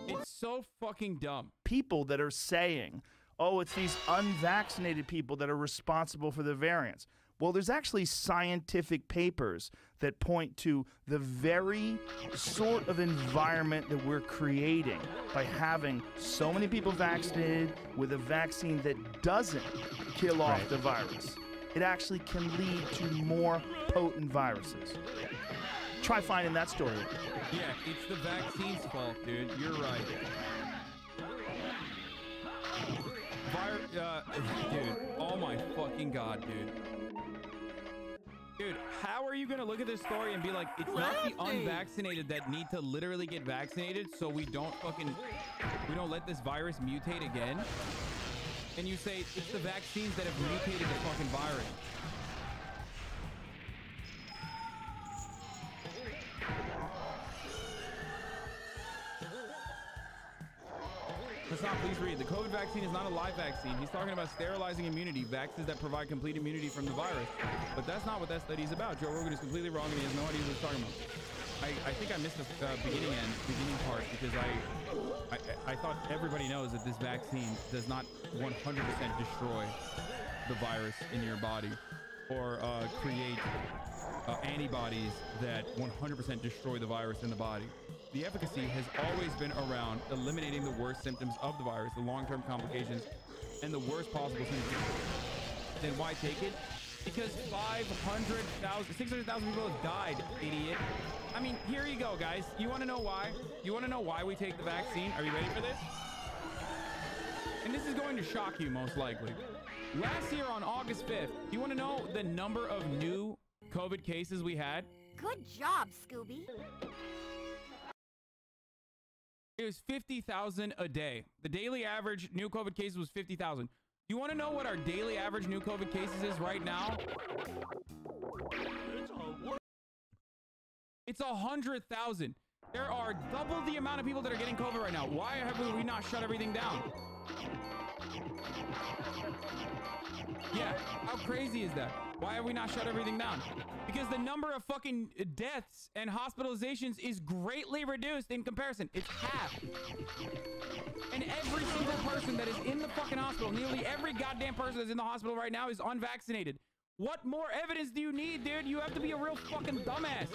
[SPEAKER 1] It's so fucking dumb.
[SPEAKER 15] People that are saying, oh, it's these unvaccinated people that are responsible for the variants. Well, there's actually scientific papers that point to the very sort of environment that we're creating by having so many people vaccinated with a vaccine that doesn't kill off the virus. It actually can lead to more potent viruses. Try finding that story.
[SPEAKER 1] Yeah, it's the vaccine's fault, dude. You're right. Dude, oh my fucking god, dude. Dude, how are you gonna look at this story and be like, it's not the unvaccinated that need to literally get vaccinated so we don't let this virus mutate again? And you say it's the vaccines that have mutated the fucking virus. Hassan, please read. The COVID vaccine is not a live vaccine. He's talking about sterilizing immunity, vaccines that provide complete immunity from the virus. But that's not what that study is about. Joe Rogan is completely wrong and he has no idea what he's talking about. I think I missed the beginning part because I thought everybody knows that this vaccine does not 100% destroy the virus in your body or create antibodies that 100% destroy the virus in the body. The efficacy has always been around eliminating the worst symptoms of the virus, the long-term complications, and the worst possible symptoms. Then why take it? Because 600,000 people have died, idiot. I mean, here you go, guys. You want to know why? You want to know why we take the vaccine? Are you ready for this? And this is going to shock you, most likely. Last year on August 5th, do you want to know the number of new COVID cases we had?
[SPEAKER 17] Good job, Scooby.
[SPEAKER 1] It was 50,000 a day. The daily average new COVID cases was 50,000. You want to know what our daily average new COVID cases is right now? It's 100,000. There are double the amount of people that are getting COVID right now. Why have we not shut everything down? Yeah, how crazy is that? Why have we not shut everything down? Because the number of fucking deaths and hospitalizations is greatly reduced in comparison. It's half. And every single person that is in the fucking hospital, nearly every goddamn person that's in the hospital right now is unvaccinated. What more evidence do you need, dude? You have to be a real fucking dumbass.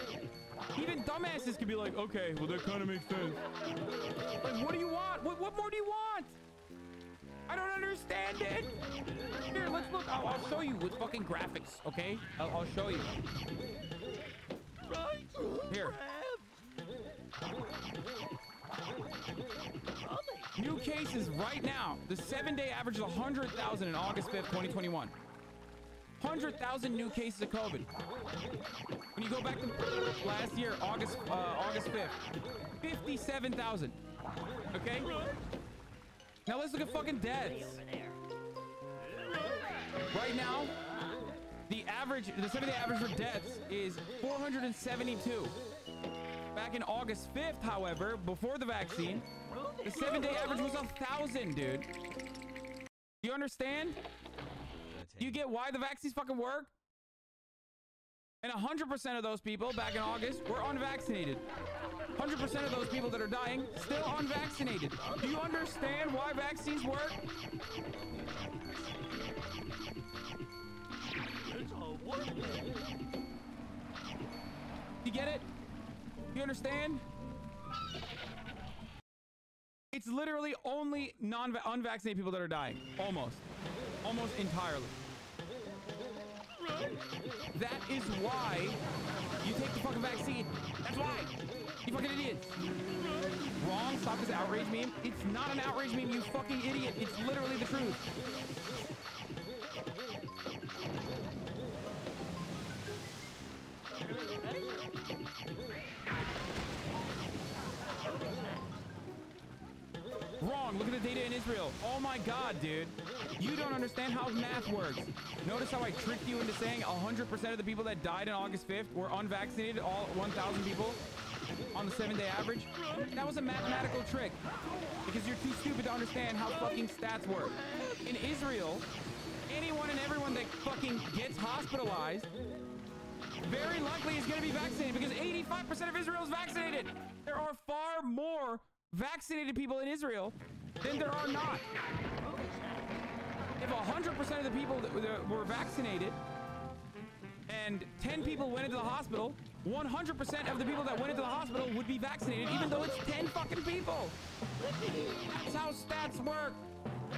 [SPEAKER 1] Even dumbasses can be like, okay, well, that kind of makes sense. Like, what do you want? What more do you want? I don't understand it. Here, let's look. I'll show you with fucking graphics, okay? I'll show you. Here. New cases right now. The 7-day average is 100,000 in August 5th, 2021. 100,000 new cases of COVID. When you go back to last year, August 5th, 57,000. Okay? Now let's look at fucking deaths. Right now, the 7-day average for deaths is 472. Back in August 5th, however, before the vaccine, The 7-day average was 1,000, dude. You understand? You get why the vaccines fucking work? And 100% of those people back in August were unvaccinated. 100% of those people that are dying still unvaccinated. Do you understand why vaccines work? You get it? You understand? It's literally only unvaccinated people that are dying. Almost entirely. That is why you take the fucking vaccine. That's why. You fucking idiots. Wrong. Stop this outrage meme. It's not an outrage meme, you fucking idiot. It's literally the truth. Wrong. Look at the data in Israel. Oh my God, dude. You don't understand how math works. Notice how I tricked you into saying 100% of the people that died on August 5th were unvaccinated, all 1,000 people on the 7-day average? That was a mathematical trick because you're too stupid to understand how fucking stats work. In Israel, anyone and everyone that fucking gets hospitalized very likely is going to be vaccinated because 85% of Israel is vaccinated. There are far more vaccinated people in Israel than there are not. If 100% of the people that were vaccinated and 10 people went into the hospital, 100% of the people that went into the hospital would be vaccinated, even though it's 10 fucking people. That's how stats work.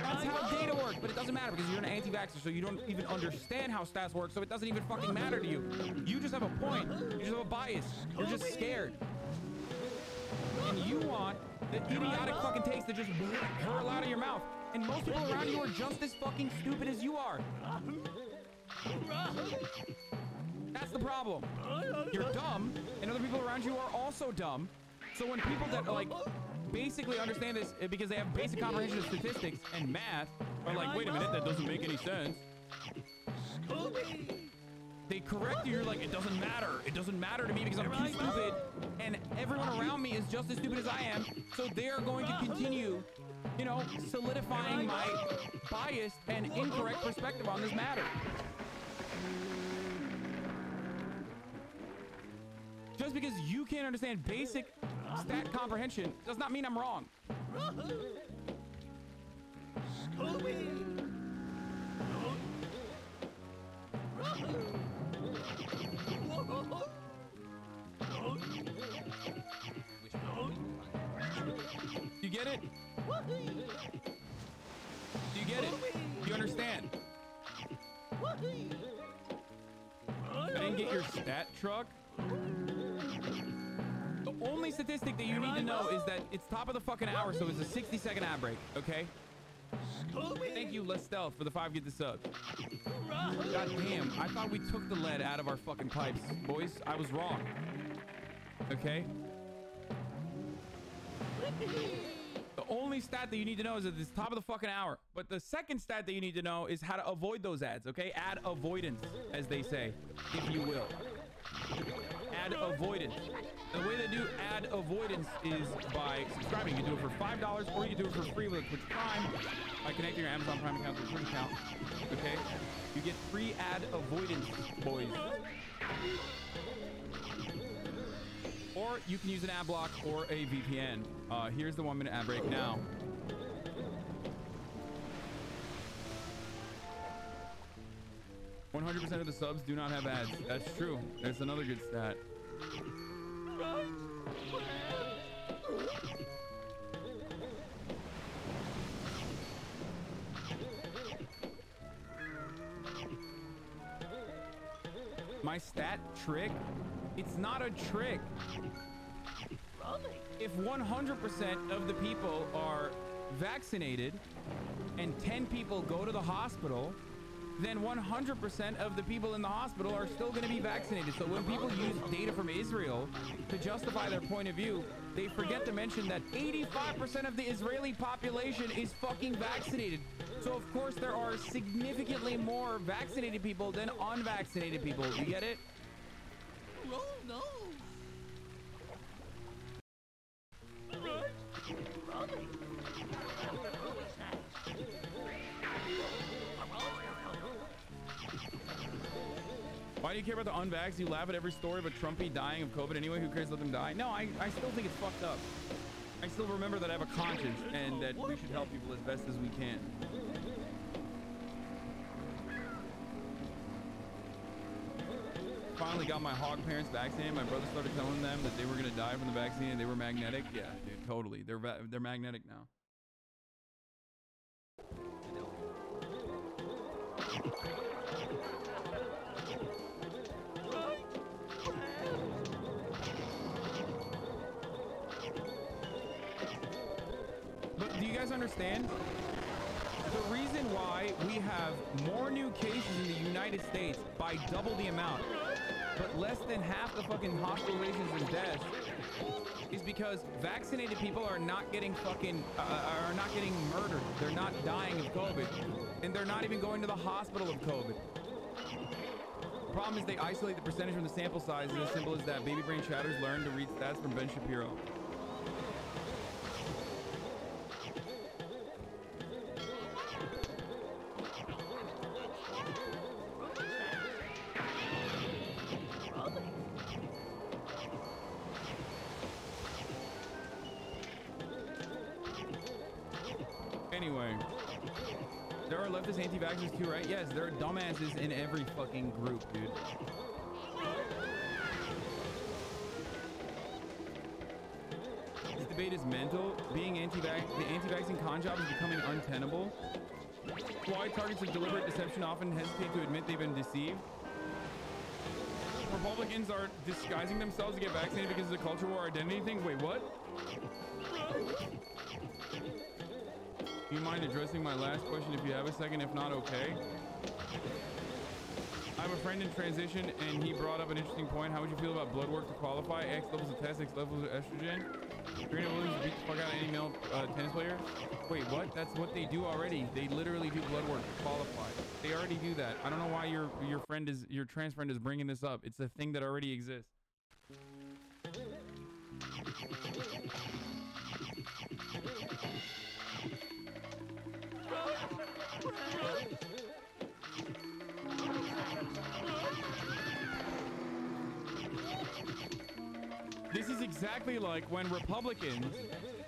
[SPEAKER 1] That's how data works. But it doesn't matter because you're an anti-vaxxer, so you don't even understand how stats work, so it doesn't even fucking matter to you. You just have a point. You just have a bias. You're just scared. And you want the idiotic fucking taste that just hurl out of your mouth. And most people around you are just as fucking stupid as you are. That's the problem. You're dumb, and other people around you are also dumb. So when people that like basically understand this because they have basic comprehension of statistics and math are like, wait a minute, that doesn't make any sense. They correct you, you're like, it doesn't matter. It doesn't matter to me because I'm too stupid, and everyone around me is just as stupid as I am, so they are going to continue, you know, solidifying my biased and incorrect perspective on this matter. Just because you can't understand basic stat comprehension does not mean I'm wrong. You get it? Do you get it? Do you understand? I didn't get your stat truck. The only statistic that you need to know is that it's top of the fucking hour, so it's a 60-second ad break, okay? Thank you, Lestel, for the 5 get the sub. God damn, I thought we took the lead out of our fucking pipes, boys. I was wrong. Okay? The only stat that you need to know is that it's top of the fucking hour. But the second stat that you need to know is how to avoid those ads, okay? Ad avoidance, as they say, if you will. Ad avoidance. The way they do ad avoidance is by subscribing. You can do it for $5 or you can do it for free with a Twitch Prime by connecting your Amazon Prime account to your Twitch account. Okay? You get free ad avoidance, boys. Or you can use an ad block or a VPN. Here's the 1-minute ad break now. "100% of the subs do not have ads." That's true. That's another good stat. My stat trick? It's not a trick. If 100% of the people are vaccinated and 10 people go to the hospital, then 100% of the people in the hospital are still going to be vaccinated. So when people use data from Israel to justify their point of view, they forget to mention that 85% of the Israeli population is fucking vaccinated. So of course there are significantly more vaccinated people than unvaccinated people. You get it?
[SPEAKER 16] Oh no! Run!
[SPEAKER 1] Why do you care about the unvaxxed? You laugh at every story about Trumpy dying of COVID anyway. Who cares? Let them die. No, I still think it's fucked up. I still remember that I have a conscience and that we should help people as best as we can. Finally got my hog parents vaccinated. My brother started telling them that they were gonna die from the vaccine and they were magnetic. Yeah, dude, totally. They're magnetic now. But do you guys understand? The reason why we have more new cases in the United States by double the amount, but less than half the fucking hospitalizations and deaths, is because vaccinated people are not getting fucking are not getting murdered. They're not dying of COVID, and they're not even going to the hospital of COVID. The problem is they isolate the percentage from the sample size. It's as simple as that. Baby brain chatters learn to read stats from Ben Shapiro. Anyway, there are leftist anti-vaxxers too, right? Yes, there are dumbasses in every fucking group, dude. This debate is mental. Being the anti-vaccine con job is becoming untenable. Why targets of deliberate deception often hesitate to admit they've been deceived. Republicans are disguising themselves to get vaccinated because of the culture war identity thing. Wait, what? Do you mind addressing my last question if you have a second? If not, okay. I have a friend in transition and he brought up an interesting point. How would you feel about blood work to qualify? X levels of test, X levels of estrogen. Serena Williams beat the fuck out of any male tennis player. Wait, what? That's what they do already. They literally do blood work to qualify. They already do that. I don't know why your trans friend is bringing this up. It's a thing that already exists. This is exactly like when Republicans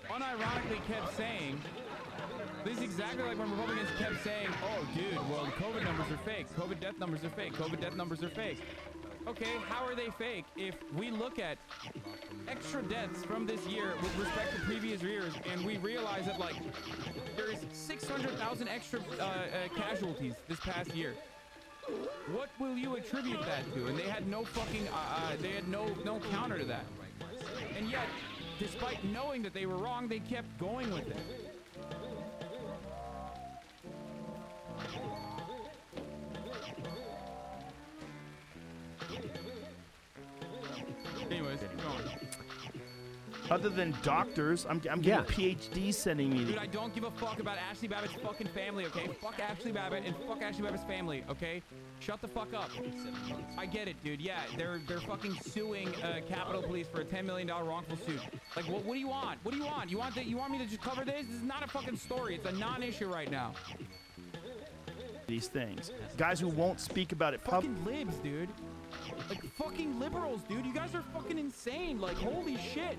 [SPEAKER 1] unironically kept saying, this is exactly like when Republicans kept saying, oh, dude, well, the COVID numbers are fake. COVID death numbers are fake. COVID death numbers are fake. Okay, how are they fake if we look at extra deaths from this year with respect to previous years and we realize that, like, there's 600,000 extra casualties this past year? What will you attribute that to? And they had no fucking, they had no counter to that. And yet, despite knowing that they were wrong, they kept going with it. Anyways, keep going.
[SPEAKER 15] Other than doctors, I'm getting PhDs sending me.
[SPEAKER 1] Dude, I don't give a fuck about Ashley Babbitt's fucking family, okay? Fuck Ashley Babbitt and fuck Ashley Babbitt's family, okay? Shut the fuck up. I get it, dude. Yeah, they're fucking suing Capitol Police for a $10 million wrongful suit. Like, what do you want? What do you want? You want me to just cover this? This is not a fucking story. It's a non-issue right now.
[SPEAKER 15] These things, guys who won't speak about it.
[SPEAKER 1] Fucking libs, dude. Like fucking liberals, dude. You guys are fucking insane. Like, holy shit.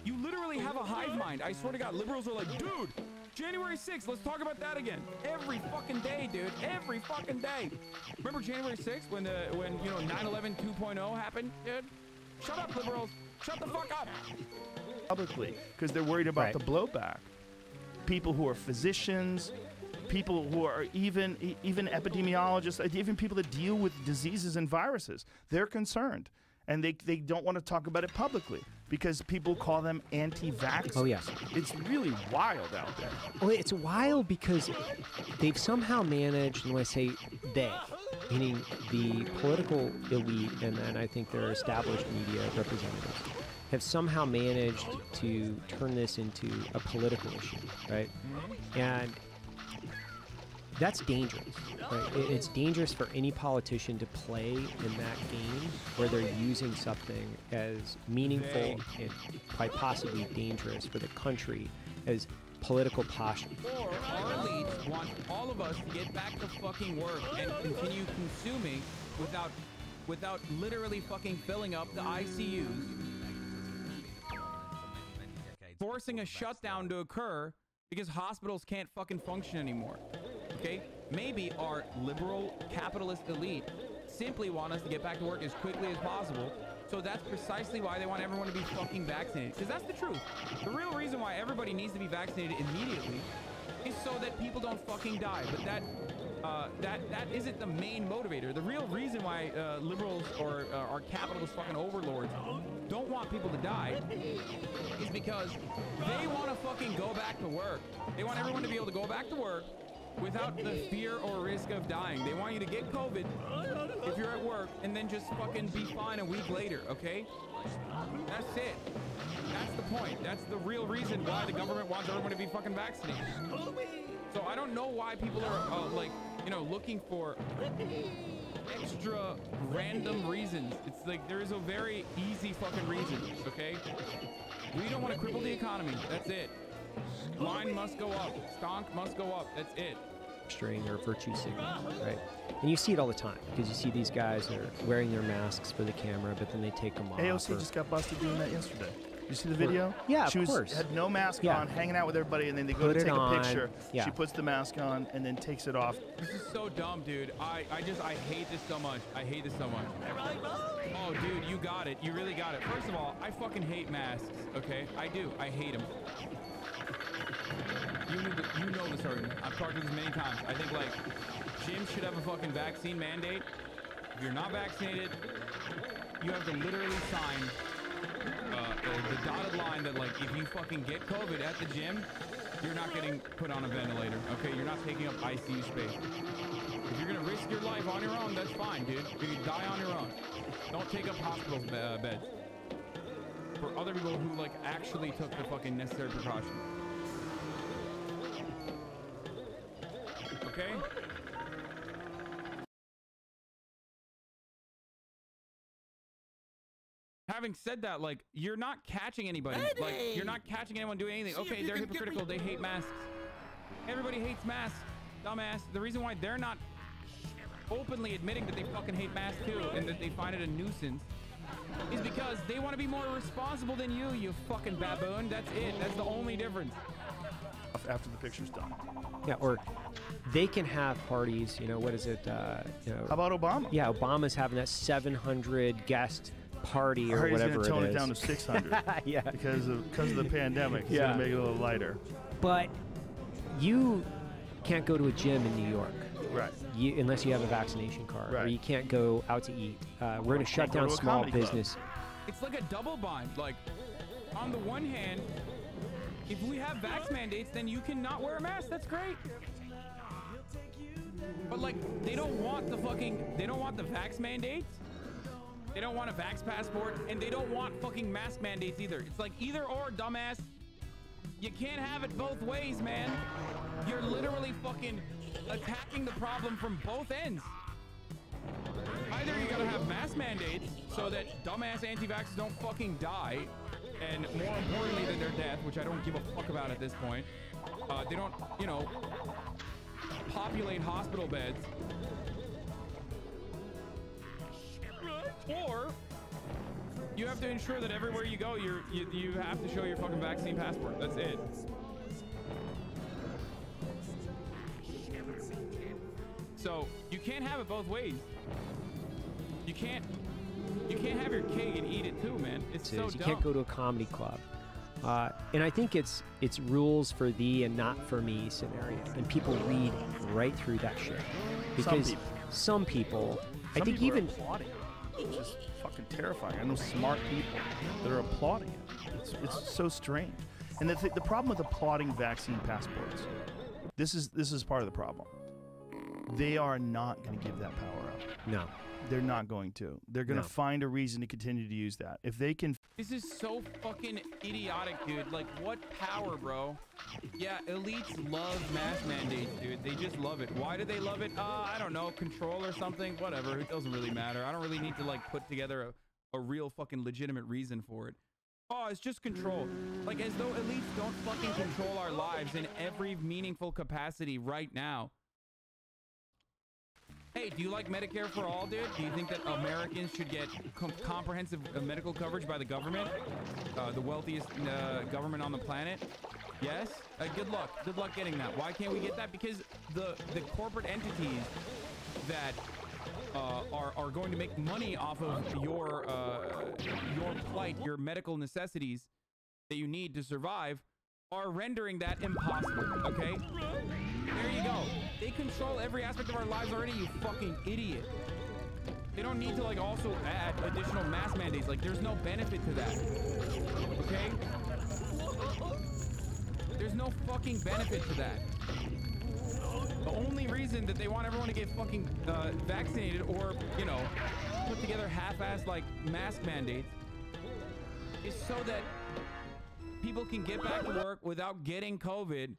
[SPEAKER 1] You literally have a hive mind. I swear to God, liberals are like, dude, January 6th, let's talk about that again. Every fucking day, dude. Every fucking day. Remember January 6th when you know 9/11 2.0 happened, dude? Shut up, liberals. Shut the fuck up.
[SPEAKER 15] Publicly, because they're worried about the blowback. People who are physicians, people who are even epidemiologists, even people that deal with diseases and viruses, they're concerned. And they don't want to talk about it publicly because people call them anti-vaxxers.
[SPEAKER 18] Oh, yes.
[SPEAKER 15] It's really wild out there.
[SPEAKER 18] Well, it's wild because they've somehow managed, and when I say they, meaning the political elite and then I think their established media representatives, have somehow managed to turn this into a political issue, right? And that's dangerous. Right? It's dangerous for any politician to play in that game where they're using something as meaningful and quite possibly dangerous for the country as political posture.
[SPEAKER 1] Or our elites want all of us to get back to fucking work and continue consuming without without literally fucking filling up the ICUs, forcing a shutdown to occur because hospitals can't fucking function anymore. Okay? Maybe our liberal capitalist elite simply want us to get back to work as quickly as possible. So that's precisely why they want everyone to be fucking vaccinated. Because that's the truth. The real reason why everybody needs to be vaccinated immediately is so that people don't fucking die. But that isn't the main motivator. The real reason why liberals or our capitalist fucking overlords don't want people to die is because they want to fucking go back to work. They want everyone to be able to go back to work without the fear or risk of dying. They want you to get COVID if you're at work and then just fucking be fine a week later, okay? That's it. That's the point. That's the real reason why the government wants everyone to be fucking vaccinated. So I don't know why people are like, you know, looking for extra random reasons. It's like there is a very easy fucking reason, okay? We don't want to cripple the economy. That's it. Line must go up. Stonk must go up. That's it.
[SPEAKER 18] Or virtue signal, right? And you see it all the time because you see these guys that are wearing their masks for the camera, but then they take them off.
[SPEAKER 15] AOC just got busted doing that yesterday. You see the video?
[SPEAKER 18] Yeah,
[SPEAKER 15] she
[SPEAKER 18] of course.
[SPEAKER 15] Had no mask on, hanging out with everybody, and then they go to take a picture.
[SPEAKER 18] Yeah.
[SPEAKER 15] She puts the mask on and then takes it off.
[SPEAKER 1] This is so dumb, dude. I hate this so much. I hate this so much. Oh, dude, you got it. You really got it. First of all, I fucking hate masks, okay? I do. I hate them. You know this already. I've talked to this many times. I think, like, gyms should have a fucking vaccine mandate. If you're not vaccinated, you have to literally sign the dotted line that, like, if you fucking get COVID at the gym, you're not getting put on a ventilator, okay? You're not taking up ICU space. If you're gonna risk your life on your own, that's fine, dude. You can die on your own. Don't take up hospital beds. For other people who, like, actually took the fucking necessary precautions. Okay? Having said that, like, you're not catching anybody. Like, you're not catching anyone doing anything. Okay, they're hypocritical. They hate masks. Everybody hates masks. Dumbass. The reason why they're not openly admitting that they fucking hate masks too and that they find it a nuisance is because they want to be more responsible than you fucking baboon. That's it. That's the only difference.
[SPEAKER 15] After the picture's done.
[SPEAKER 18] Yeah, or they can have parties, you know, what is it? You know,
[SPEAKER 15] how about Obama?
[SPEAKER 18] Yeah, Obama's having that 700 guest party or
[SPEAKER 15] whatever
[SPEAKER 18] whatever
[SPEAKER 15] he's gonna tone
[SPEAKER 18] it
[SPEAKER 15] it
[SPEAKER 18] is.
[SPEAKER 15] down to 600.
[SPEAKER 18] Yeah.
[SPEAKER 15] Because of the pandemic. He's
[SPEAKER 18] Yeah.
[SPEAKER 15] gonna make it a little lighter.
[SPEAKER 18] But you can't go to a gym in New York.
[SPEAKER 15] Right.
[SPEAKER 18] Unless you have a vaccination card. Or
[SPEAKER 15] Right.
[SPEAKER 18] you can't go out to eat. We're going to shut
[SPEAKER 15] go
[SPEAKER 18] down
[SPEAKER 15] to a
[SPEAKER 18] small
[SPEAKER 15] comedy club.
[SPEAKER 18] business.
[SPEAKER 1] It's like a double bind. Like, on the one hand, if we have vax mandates, then you cannot wear a mask. That's great. But, like, they don't want the vax mandates. They don't want a vax passport, and they don't want fucking mask mandates either. It's like either or, dumbass. You can't have it both ways, man. You're literally fucking attacking the problem from both ends. Either you gotta have mask mandates so that dumbass anti-vaxxers don't fucking die, and more importantly than their death, which I don't give a fuck about at this point, they don't, you know, populate hospital beds. Or you have to ensure that everywhere you go, you have to show your fucking vaccine passport. That's it. So you can't have it both ways. You can't have your cake and eat it too, man. It's so dumb.
[SPEAKER 18] You can't go to a comedy club. And I think it's rules for thee and not for me scenario. And people read right through that shit. Because some people I think even
[SPEAKER 15] applauding it. It's just fucking terrifying. I know smart people that are applauding it. It's so strange. And the problem with applauding vaccine passports, this is part of the problem. They are not going to give that power up.
[SPEAKER 18] No.
[SPEAKER 15] They're not going to. They're going to find a reason to continue to use that. If they can...
[SPEAKER 1] This is so fucking idiotic, dude. Like, what power, bro? Yeah, elites love mask mandates, dude. They just love it. Why do they love it? I don't know. Control or something? Whatever. It doesn't really matter. I don't really need to, like, put together a real fucking legitimate reason for it. Oh, it's just control. Like, as though elites don't fucking control our lives in every meaningful capacity right now. Hey, do you like Medicare for all, dude? Do you think that Americans should get comprehensive medical coverage by the government? The wealthiest government on the planet? Yes? Good luck. Good luck getting that. Why can't we get that? Because the corporate entities that are going to make money off of your plight, your medical necessities that you need to survive, are rendering that impossible, okay? There you go. They control every aspect of our lives already, you fucking idiot. They don't need to, like, also add additional mask mandates. Like, there's no benefit to that, okay? There's no fucking benefit to that. The only reason that they want everyone to get fucking vaccinated or, you know, put together half-assed, like, mask mandates is so that people can get back to work without getting COVID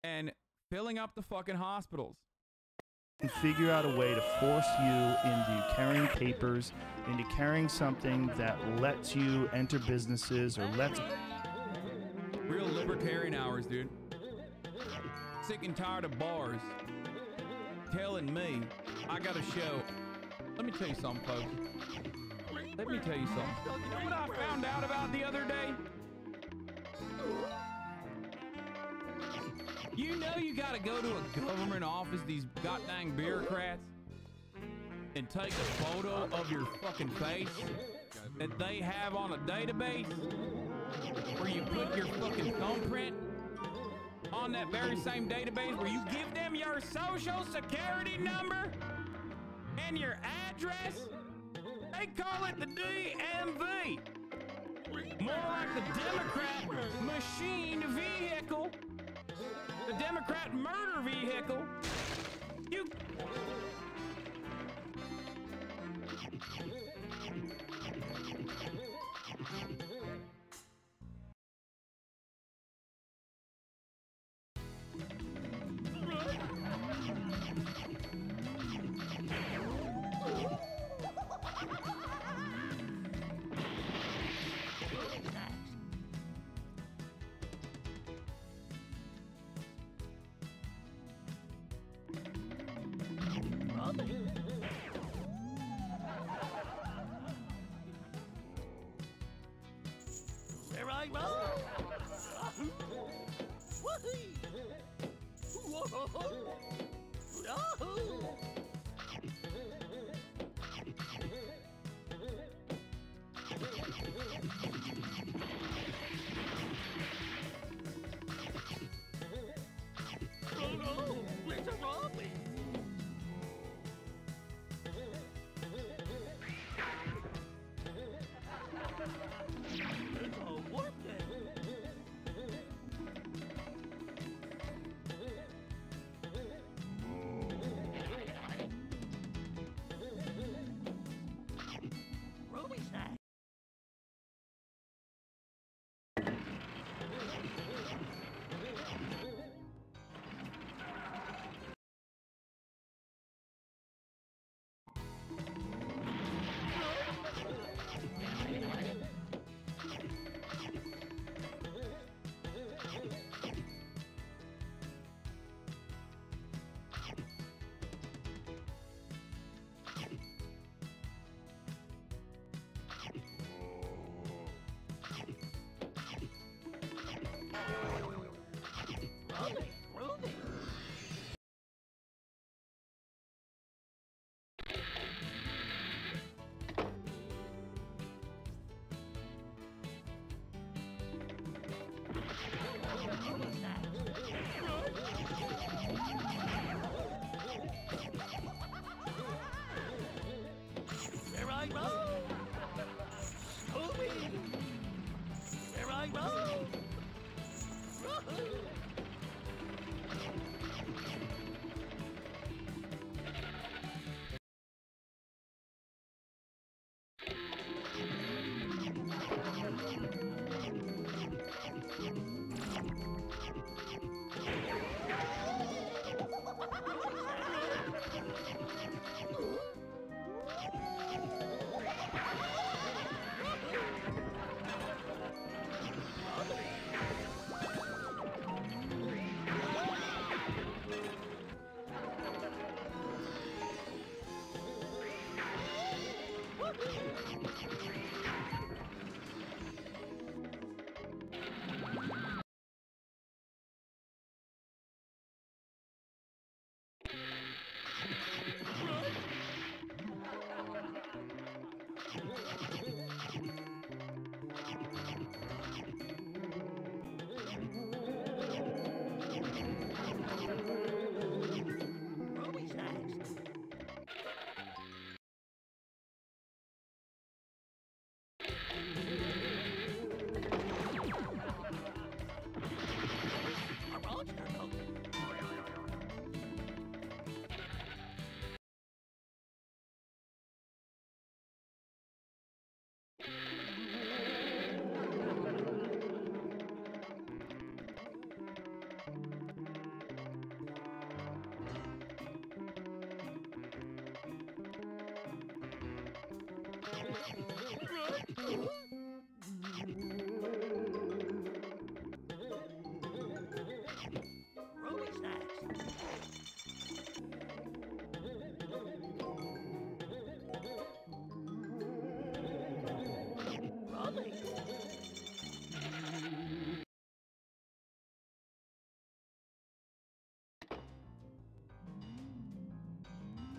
[SPEAKER 1] and filling up the fucking hospitals.
[SPEAKER 15] And figure out a way to force you into carrying papers, into carrying something that lets you enter businesses or lets...
[SPEAKER 1] Real libertarian hours, dude. Sick and tired of bars telling me I got a show. Let me tell you something, folks. Let me tell you something. You know what I found out about the other day? You know you gotta go to a government office, these goddamn bureaucrats, and take a photo of your fucking face that they have on a database where you put your fucking thumbprint on that very same database where you give them your social security number and your address. They call it the DMV. More like the Democrat machine vehicle. The Democrat murder vehicle. You...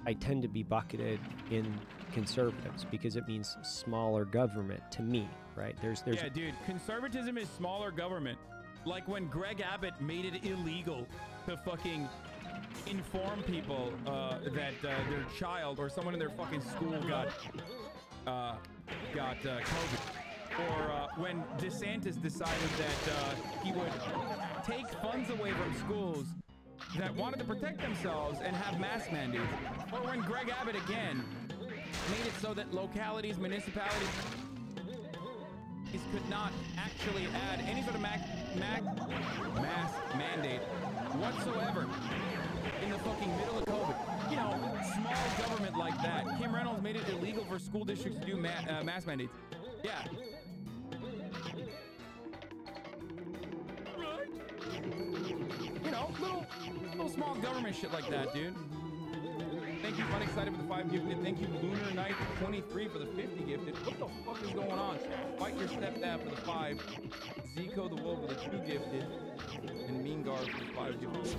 [SPEAKER 18] I tend to be bucketed in conservatives because it means smaller government to me, right? There's
[SPEAKER 1] yeah, dude, conservatism is smaller government. Like when Greg Abbott made it illegal to fucking inform people that their child or someone in their fucking school got COVID. Or when DeSantis decided that he would take funds away from schools that wanted to protect themselves and have mask mandates. Or when Greg Abbott again made it so that localities, municipalities could not actually add any sort of mask mandate whatsoever in the fucking middle of COVID. You know, small government like that. Kim Reynolds made it illegal for school districts to do mask mandates. Yeah. You know, little small government shit like that, dude. Thank you, Fun Excited for the 5 gifted. Thank you, Lunar Knight 23 for the 50 gifted. What the fuck is going on? Fight Your Stepdad for the 5. Zico the Wolf for the 2 gifted. And Mean Guard for the 5 gifted.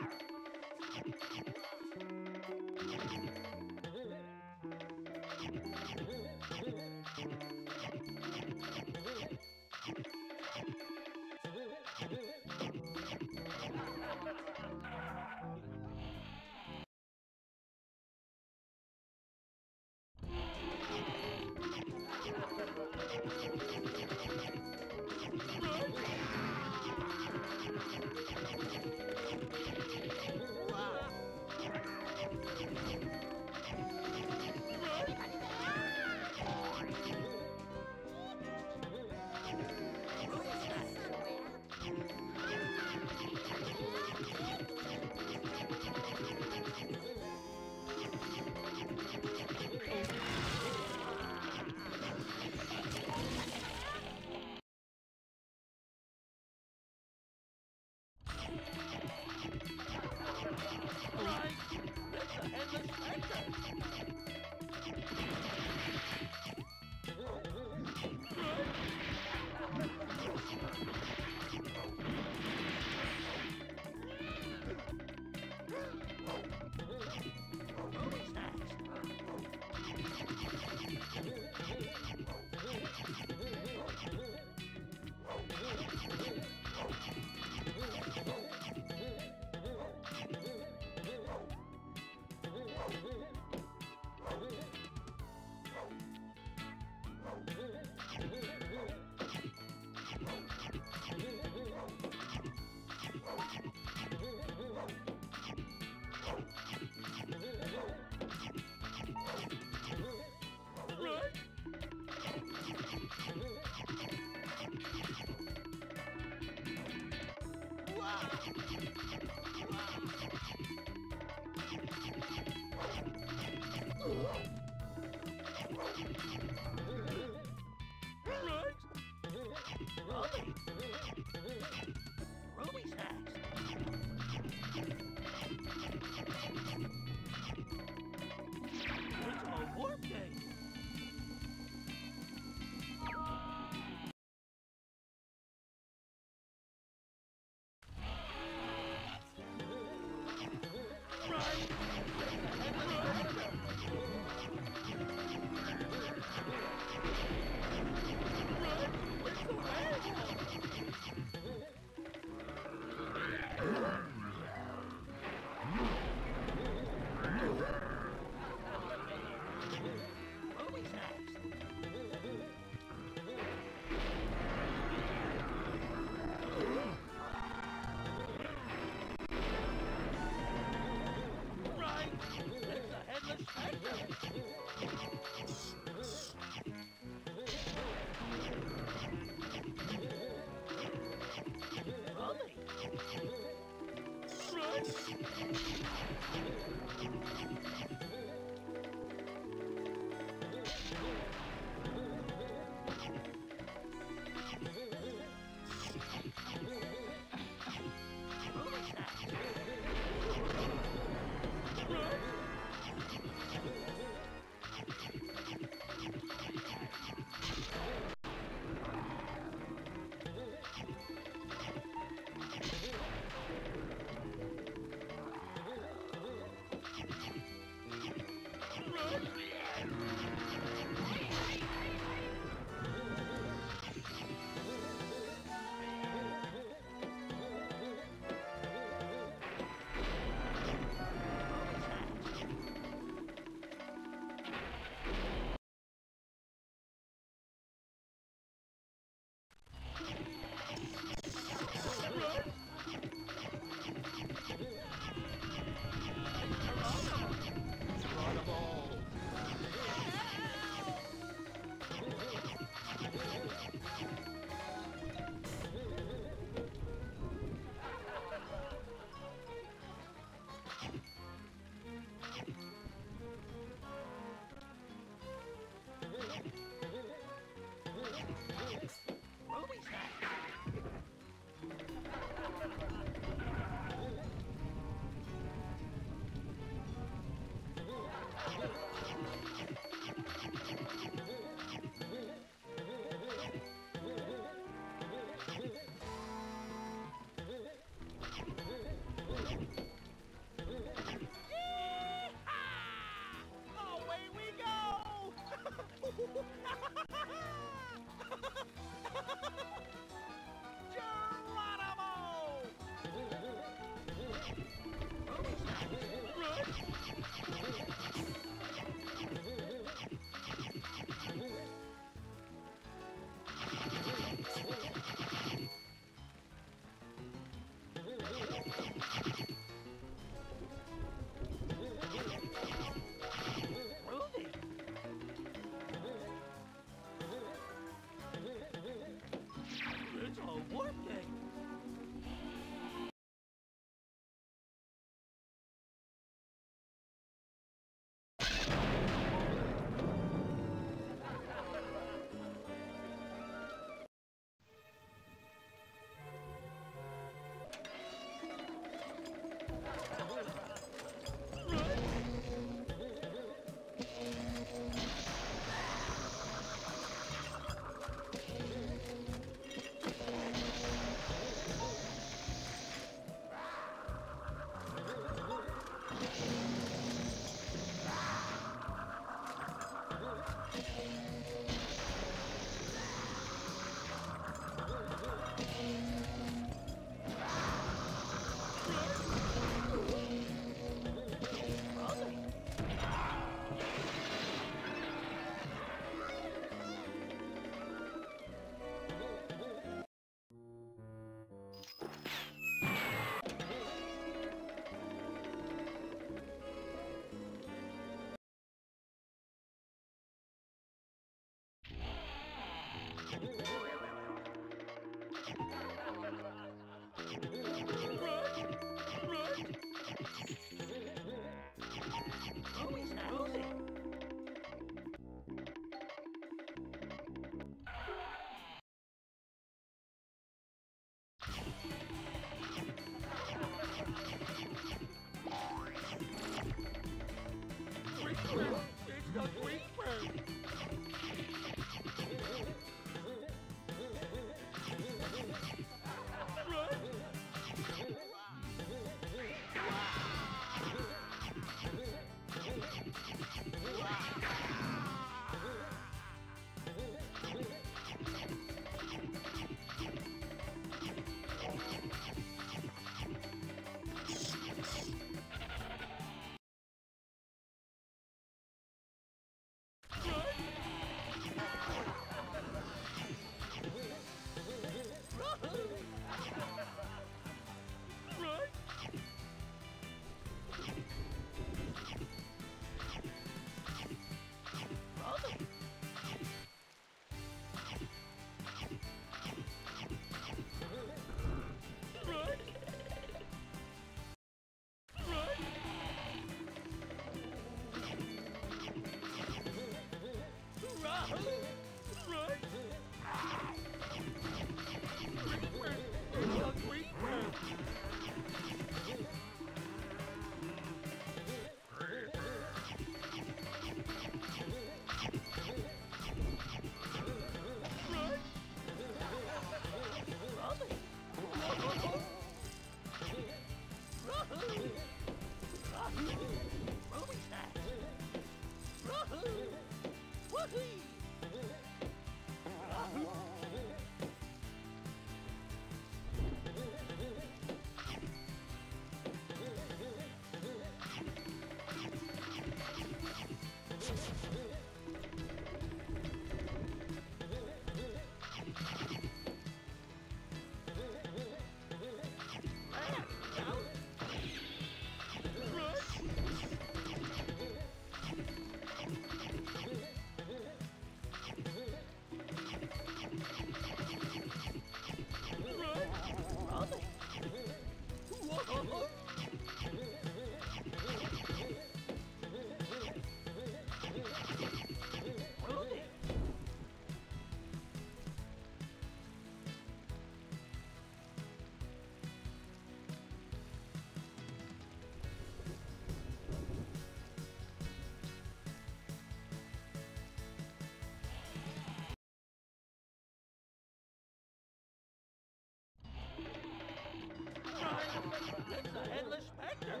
[SPEAKER 16] It's the Headless Spectre!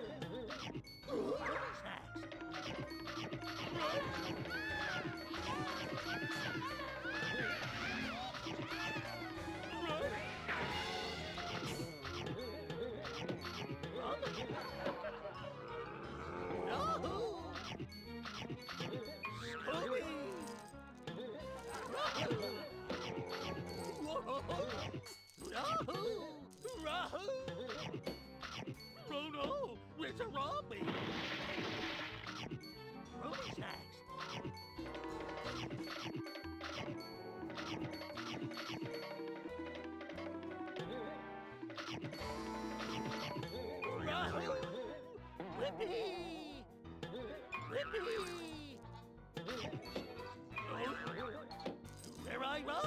[SPEAKER 16] Who's next? Yahoo! Scooby! Yahoo! Yahoo! Oh no! It's a zombie! Who's next? Yahoo! Whippy! Whippy! There I go!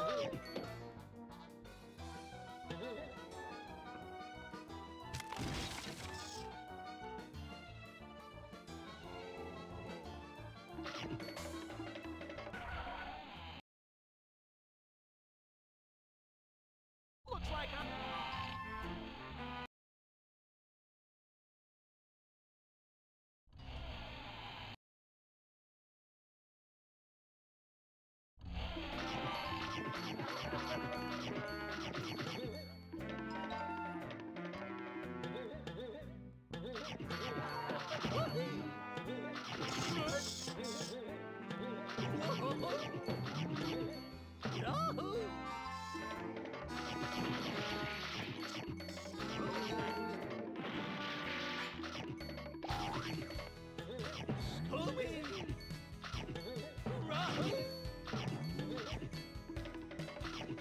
[SPEAKER 16] Looks like I'm... Yahoo! Scooby! Yahoo!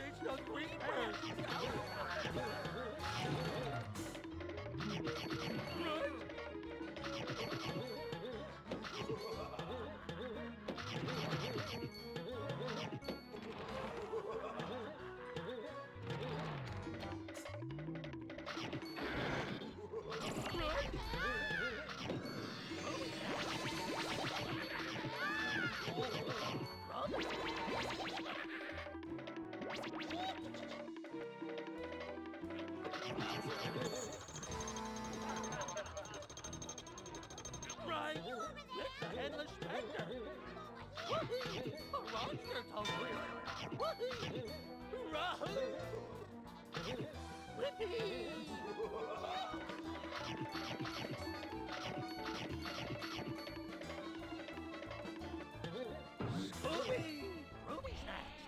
[SPEAKER 16] It's the creeper! Right! It's a headless specter! Woohoo! A monster totally! Woohoo! Rahoo! Whippy! Scooby! Ruby snacks!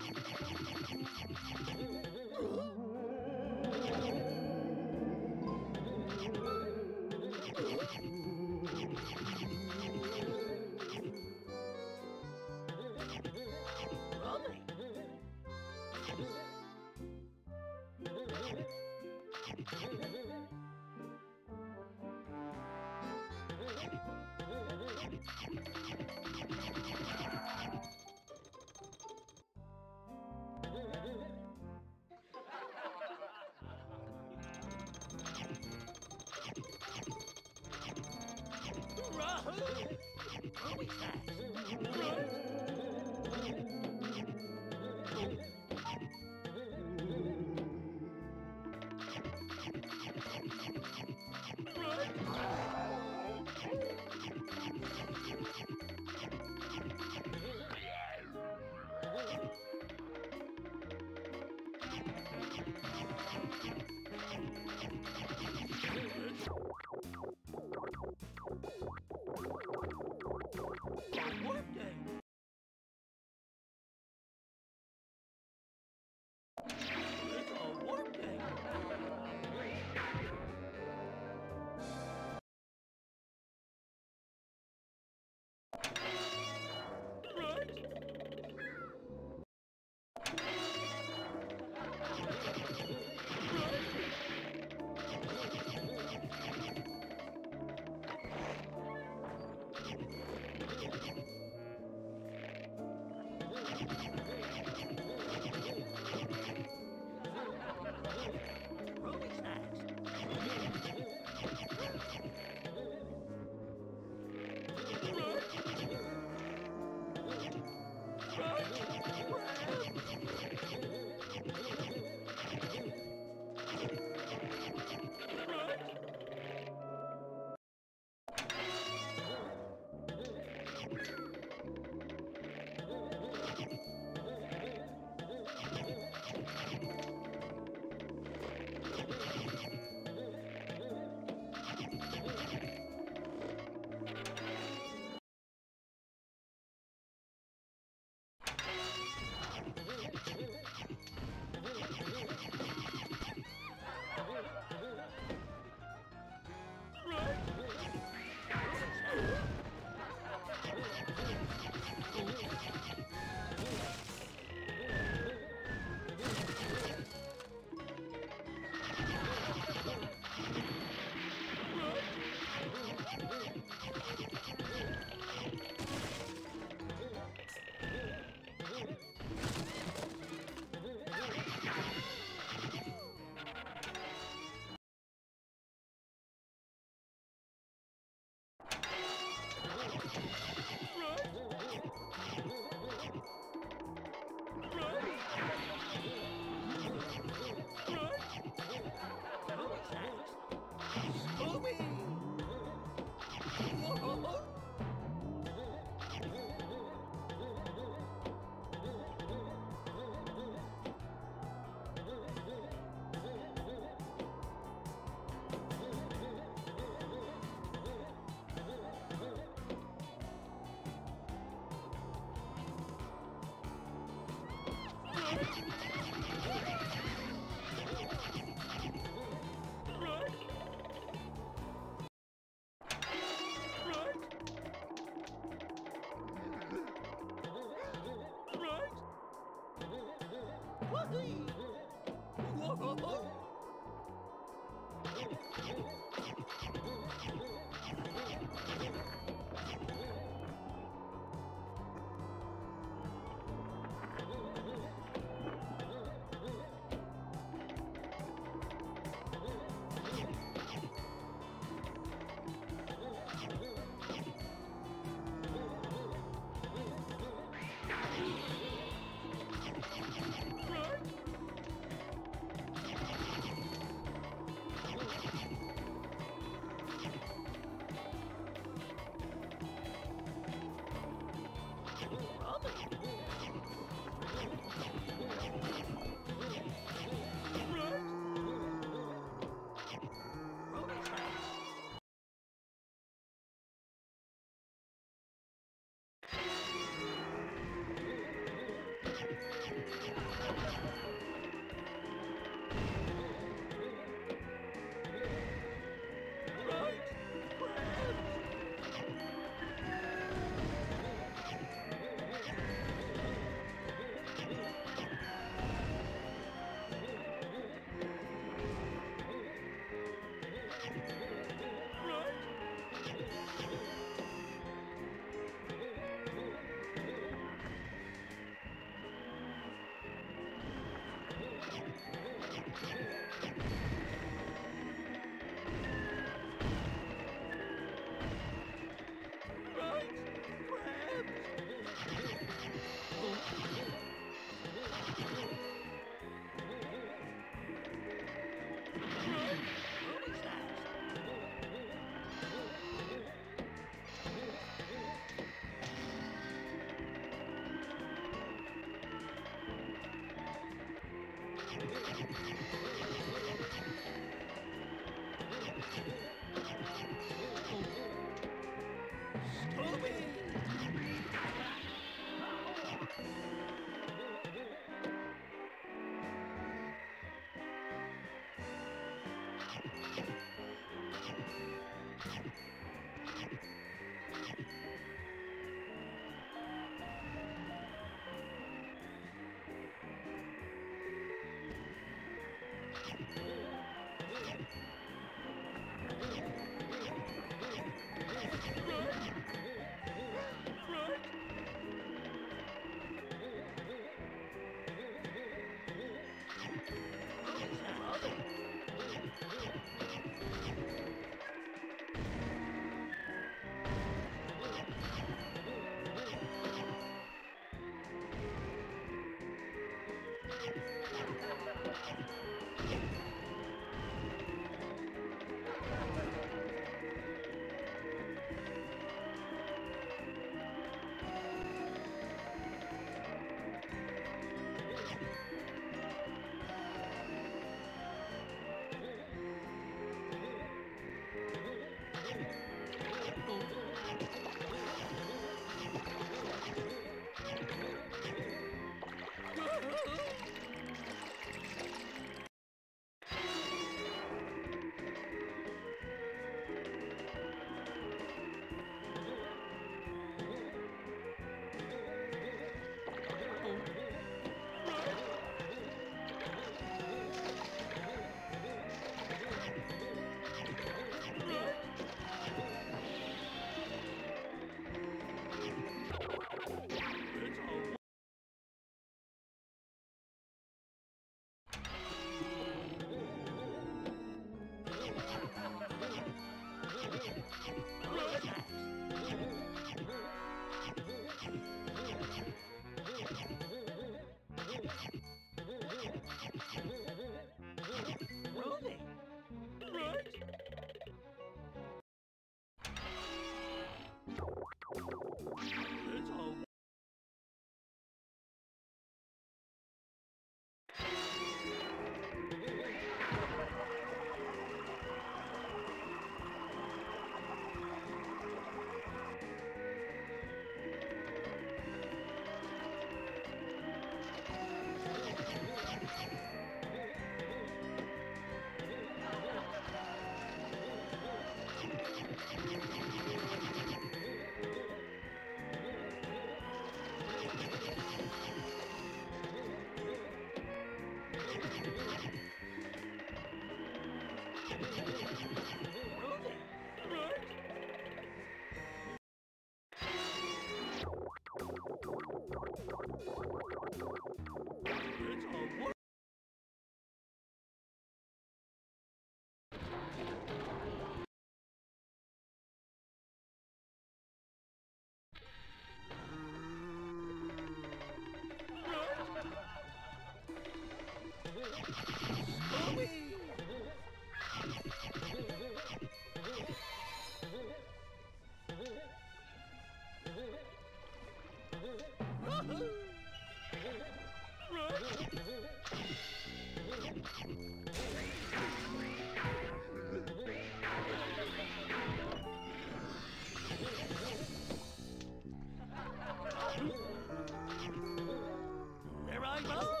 [SPEAKER 16] There I go!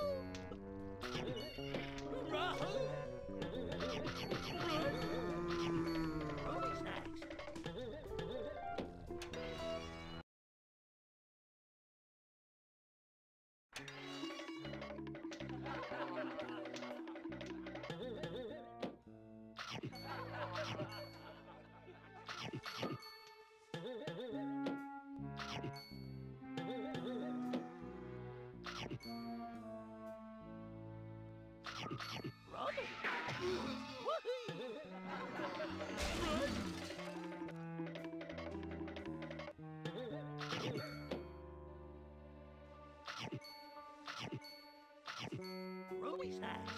[SPEAKER 16] Ruby snacks!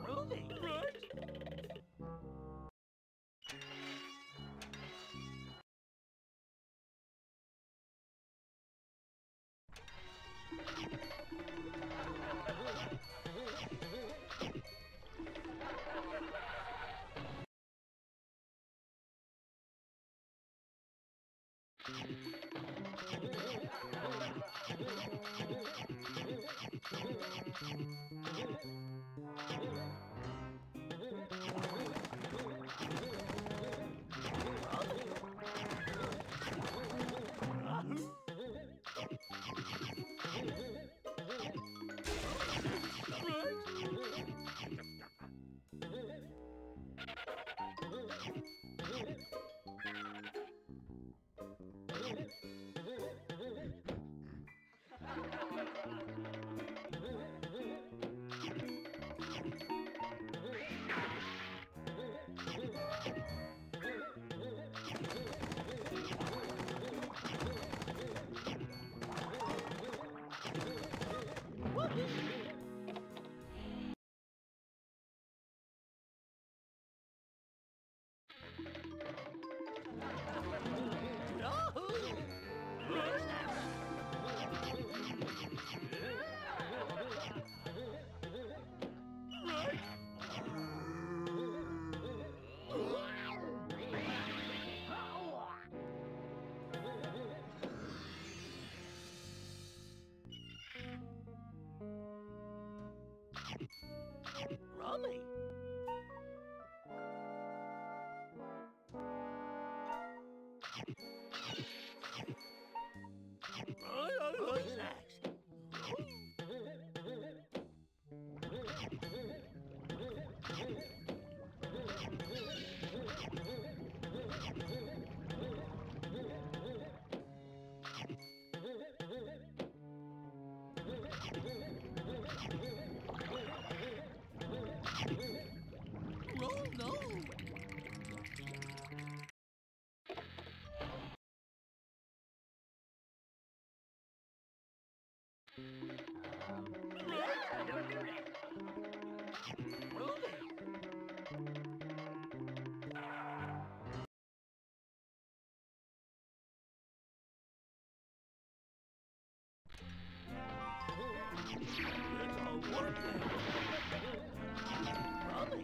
[SPEAKER 16] Ruby snacks! Ruby! Rummy! Snacks! Oh no! It's all working! Rummy!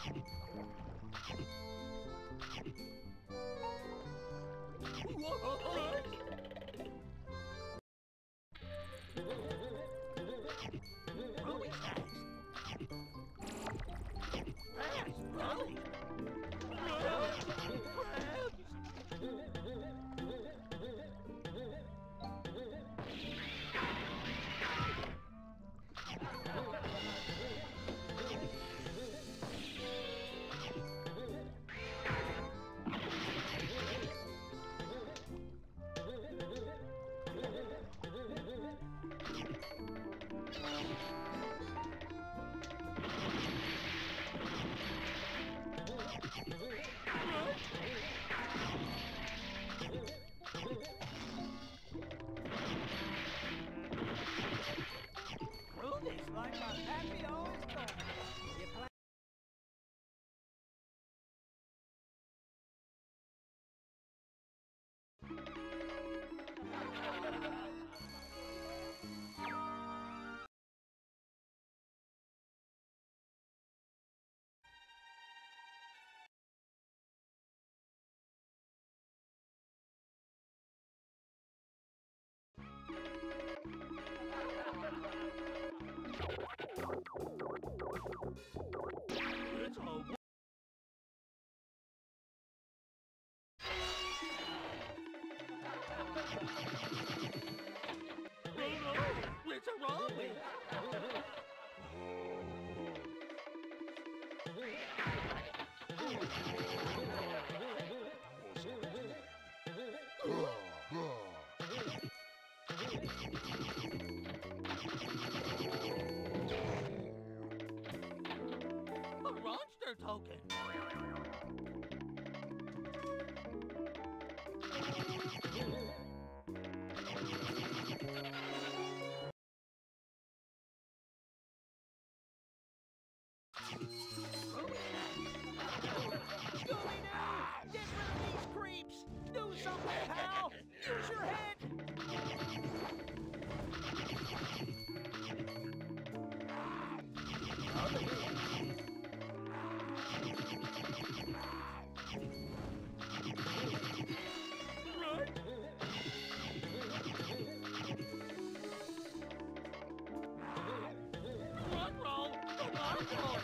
[SPEAKER 16] Ruby snacks. Fast, Rolly. Ruby's like a happy always goes. You play. It's a it's a Robbie. A monster token. Scooby-Doo! Get rid of these creeps! Do something, pal! Use your head! Run, roll! Run, roll!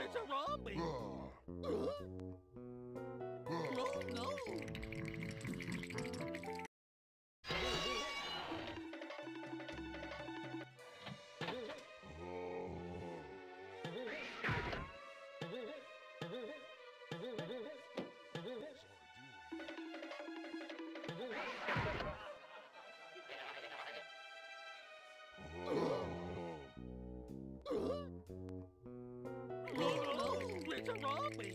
[SPEAKER 16] It's a Robbie! Oh no! wrong me?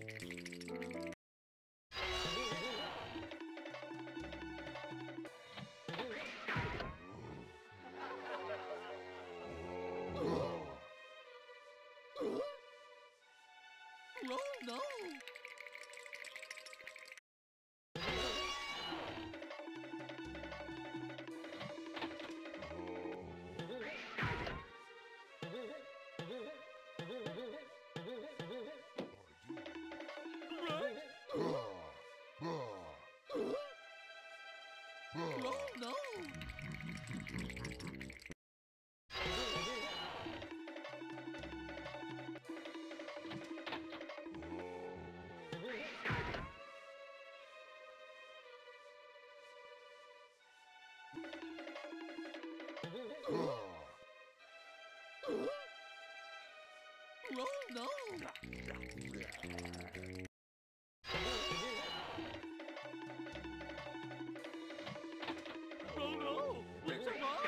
[SPEAKER 16] Oh no! Oh no! Oh no! Oh no! It's a monkey!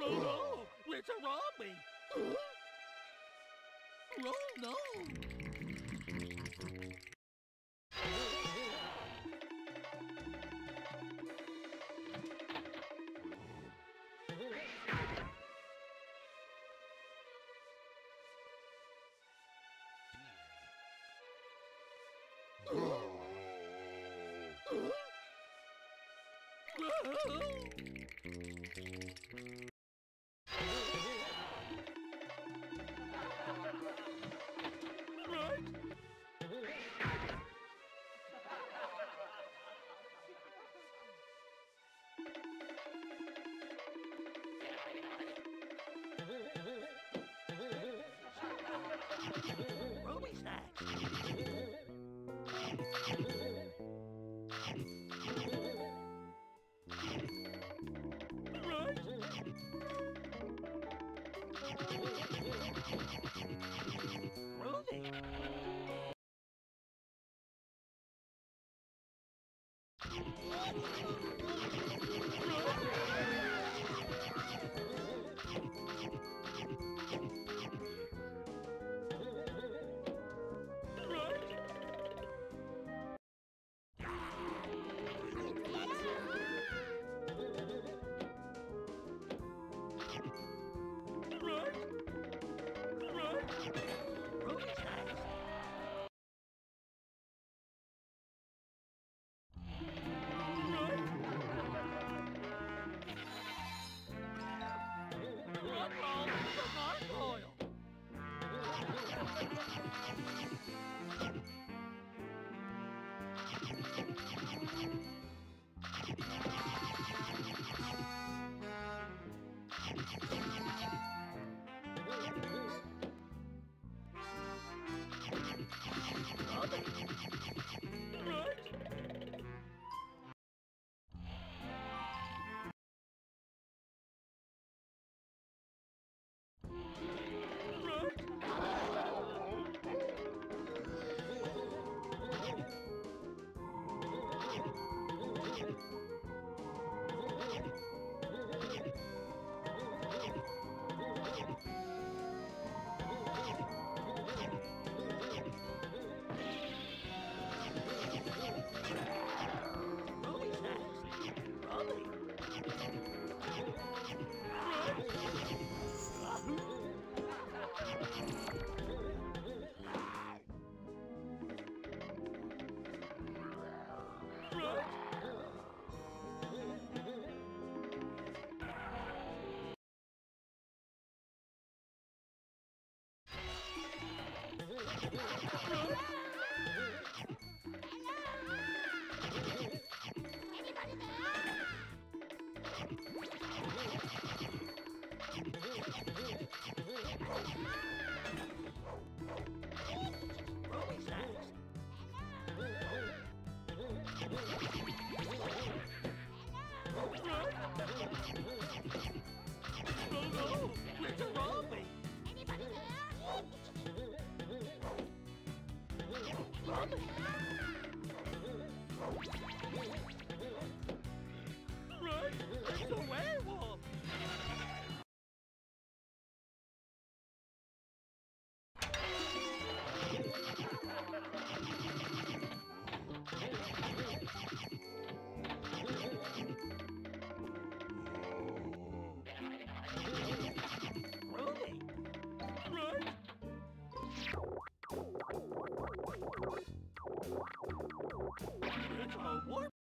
[SPEAKER 16] Oh no! It's a zombie! Oh no! Ruby snacks! Run! It's a werewolf! Rudy! Run! It's a warp!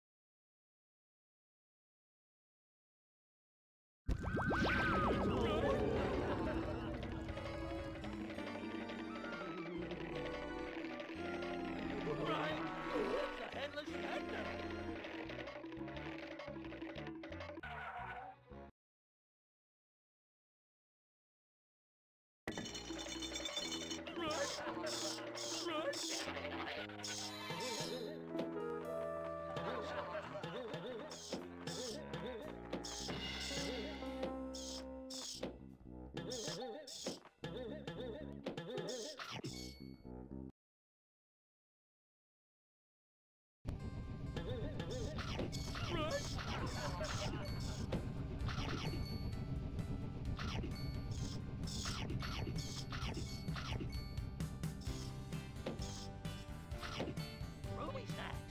[SPEAKER 16] Right! It's a headless panda! Ruby snacks!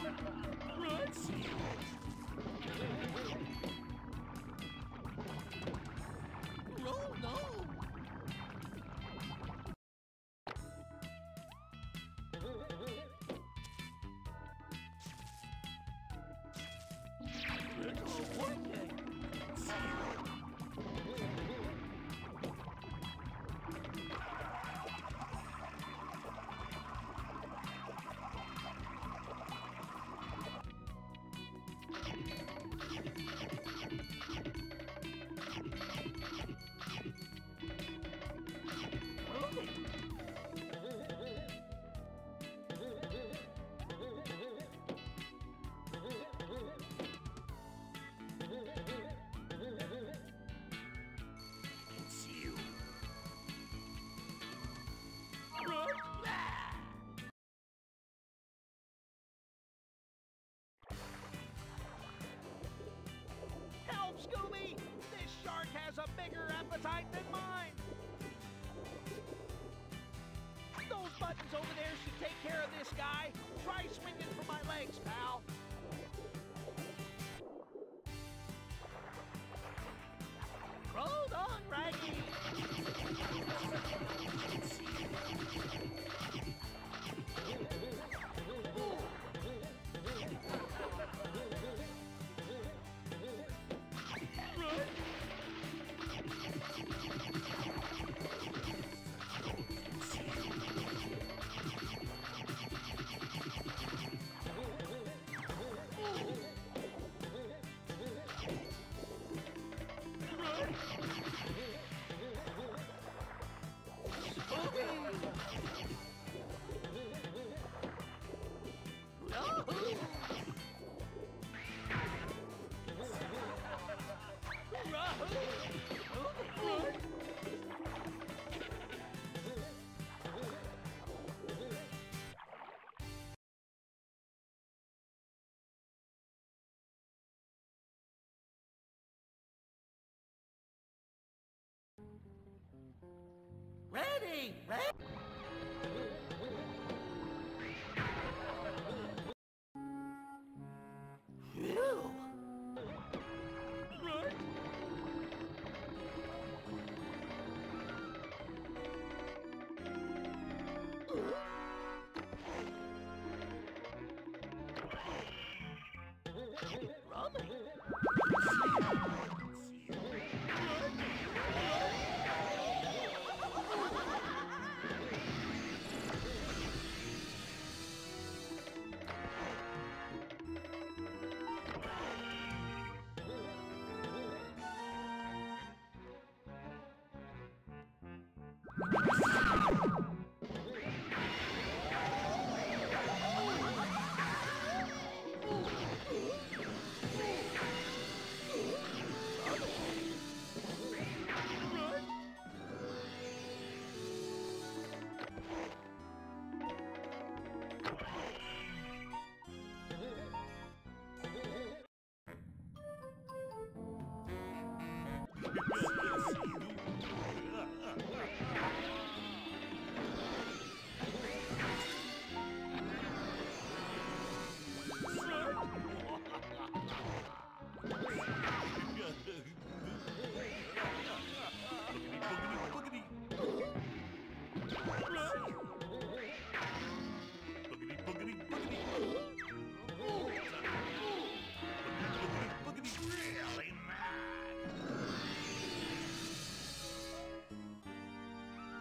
[SPEAKER 16] Oh no! It's all working! It's you. Help, Scooby! This shark has a bigger appetite than mine! Those buttons over there should take care of this guy. Try swinging for my legs, pal. Hold on, Raggy! Ready! Phew.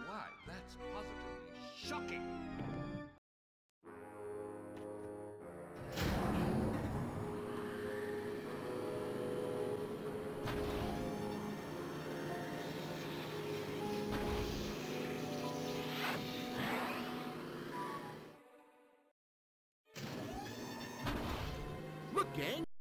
[SPEAKER 19] Why, that's positively shocking.
[SPEAKER 16] Look, gang!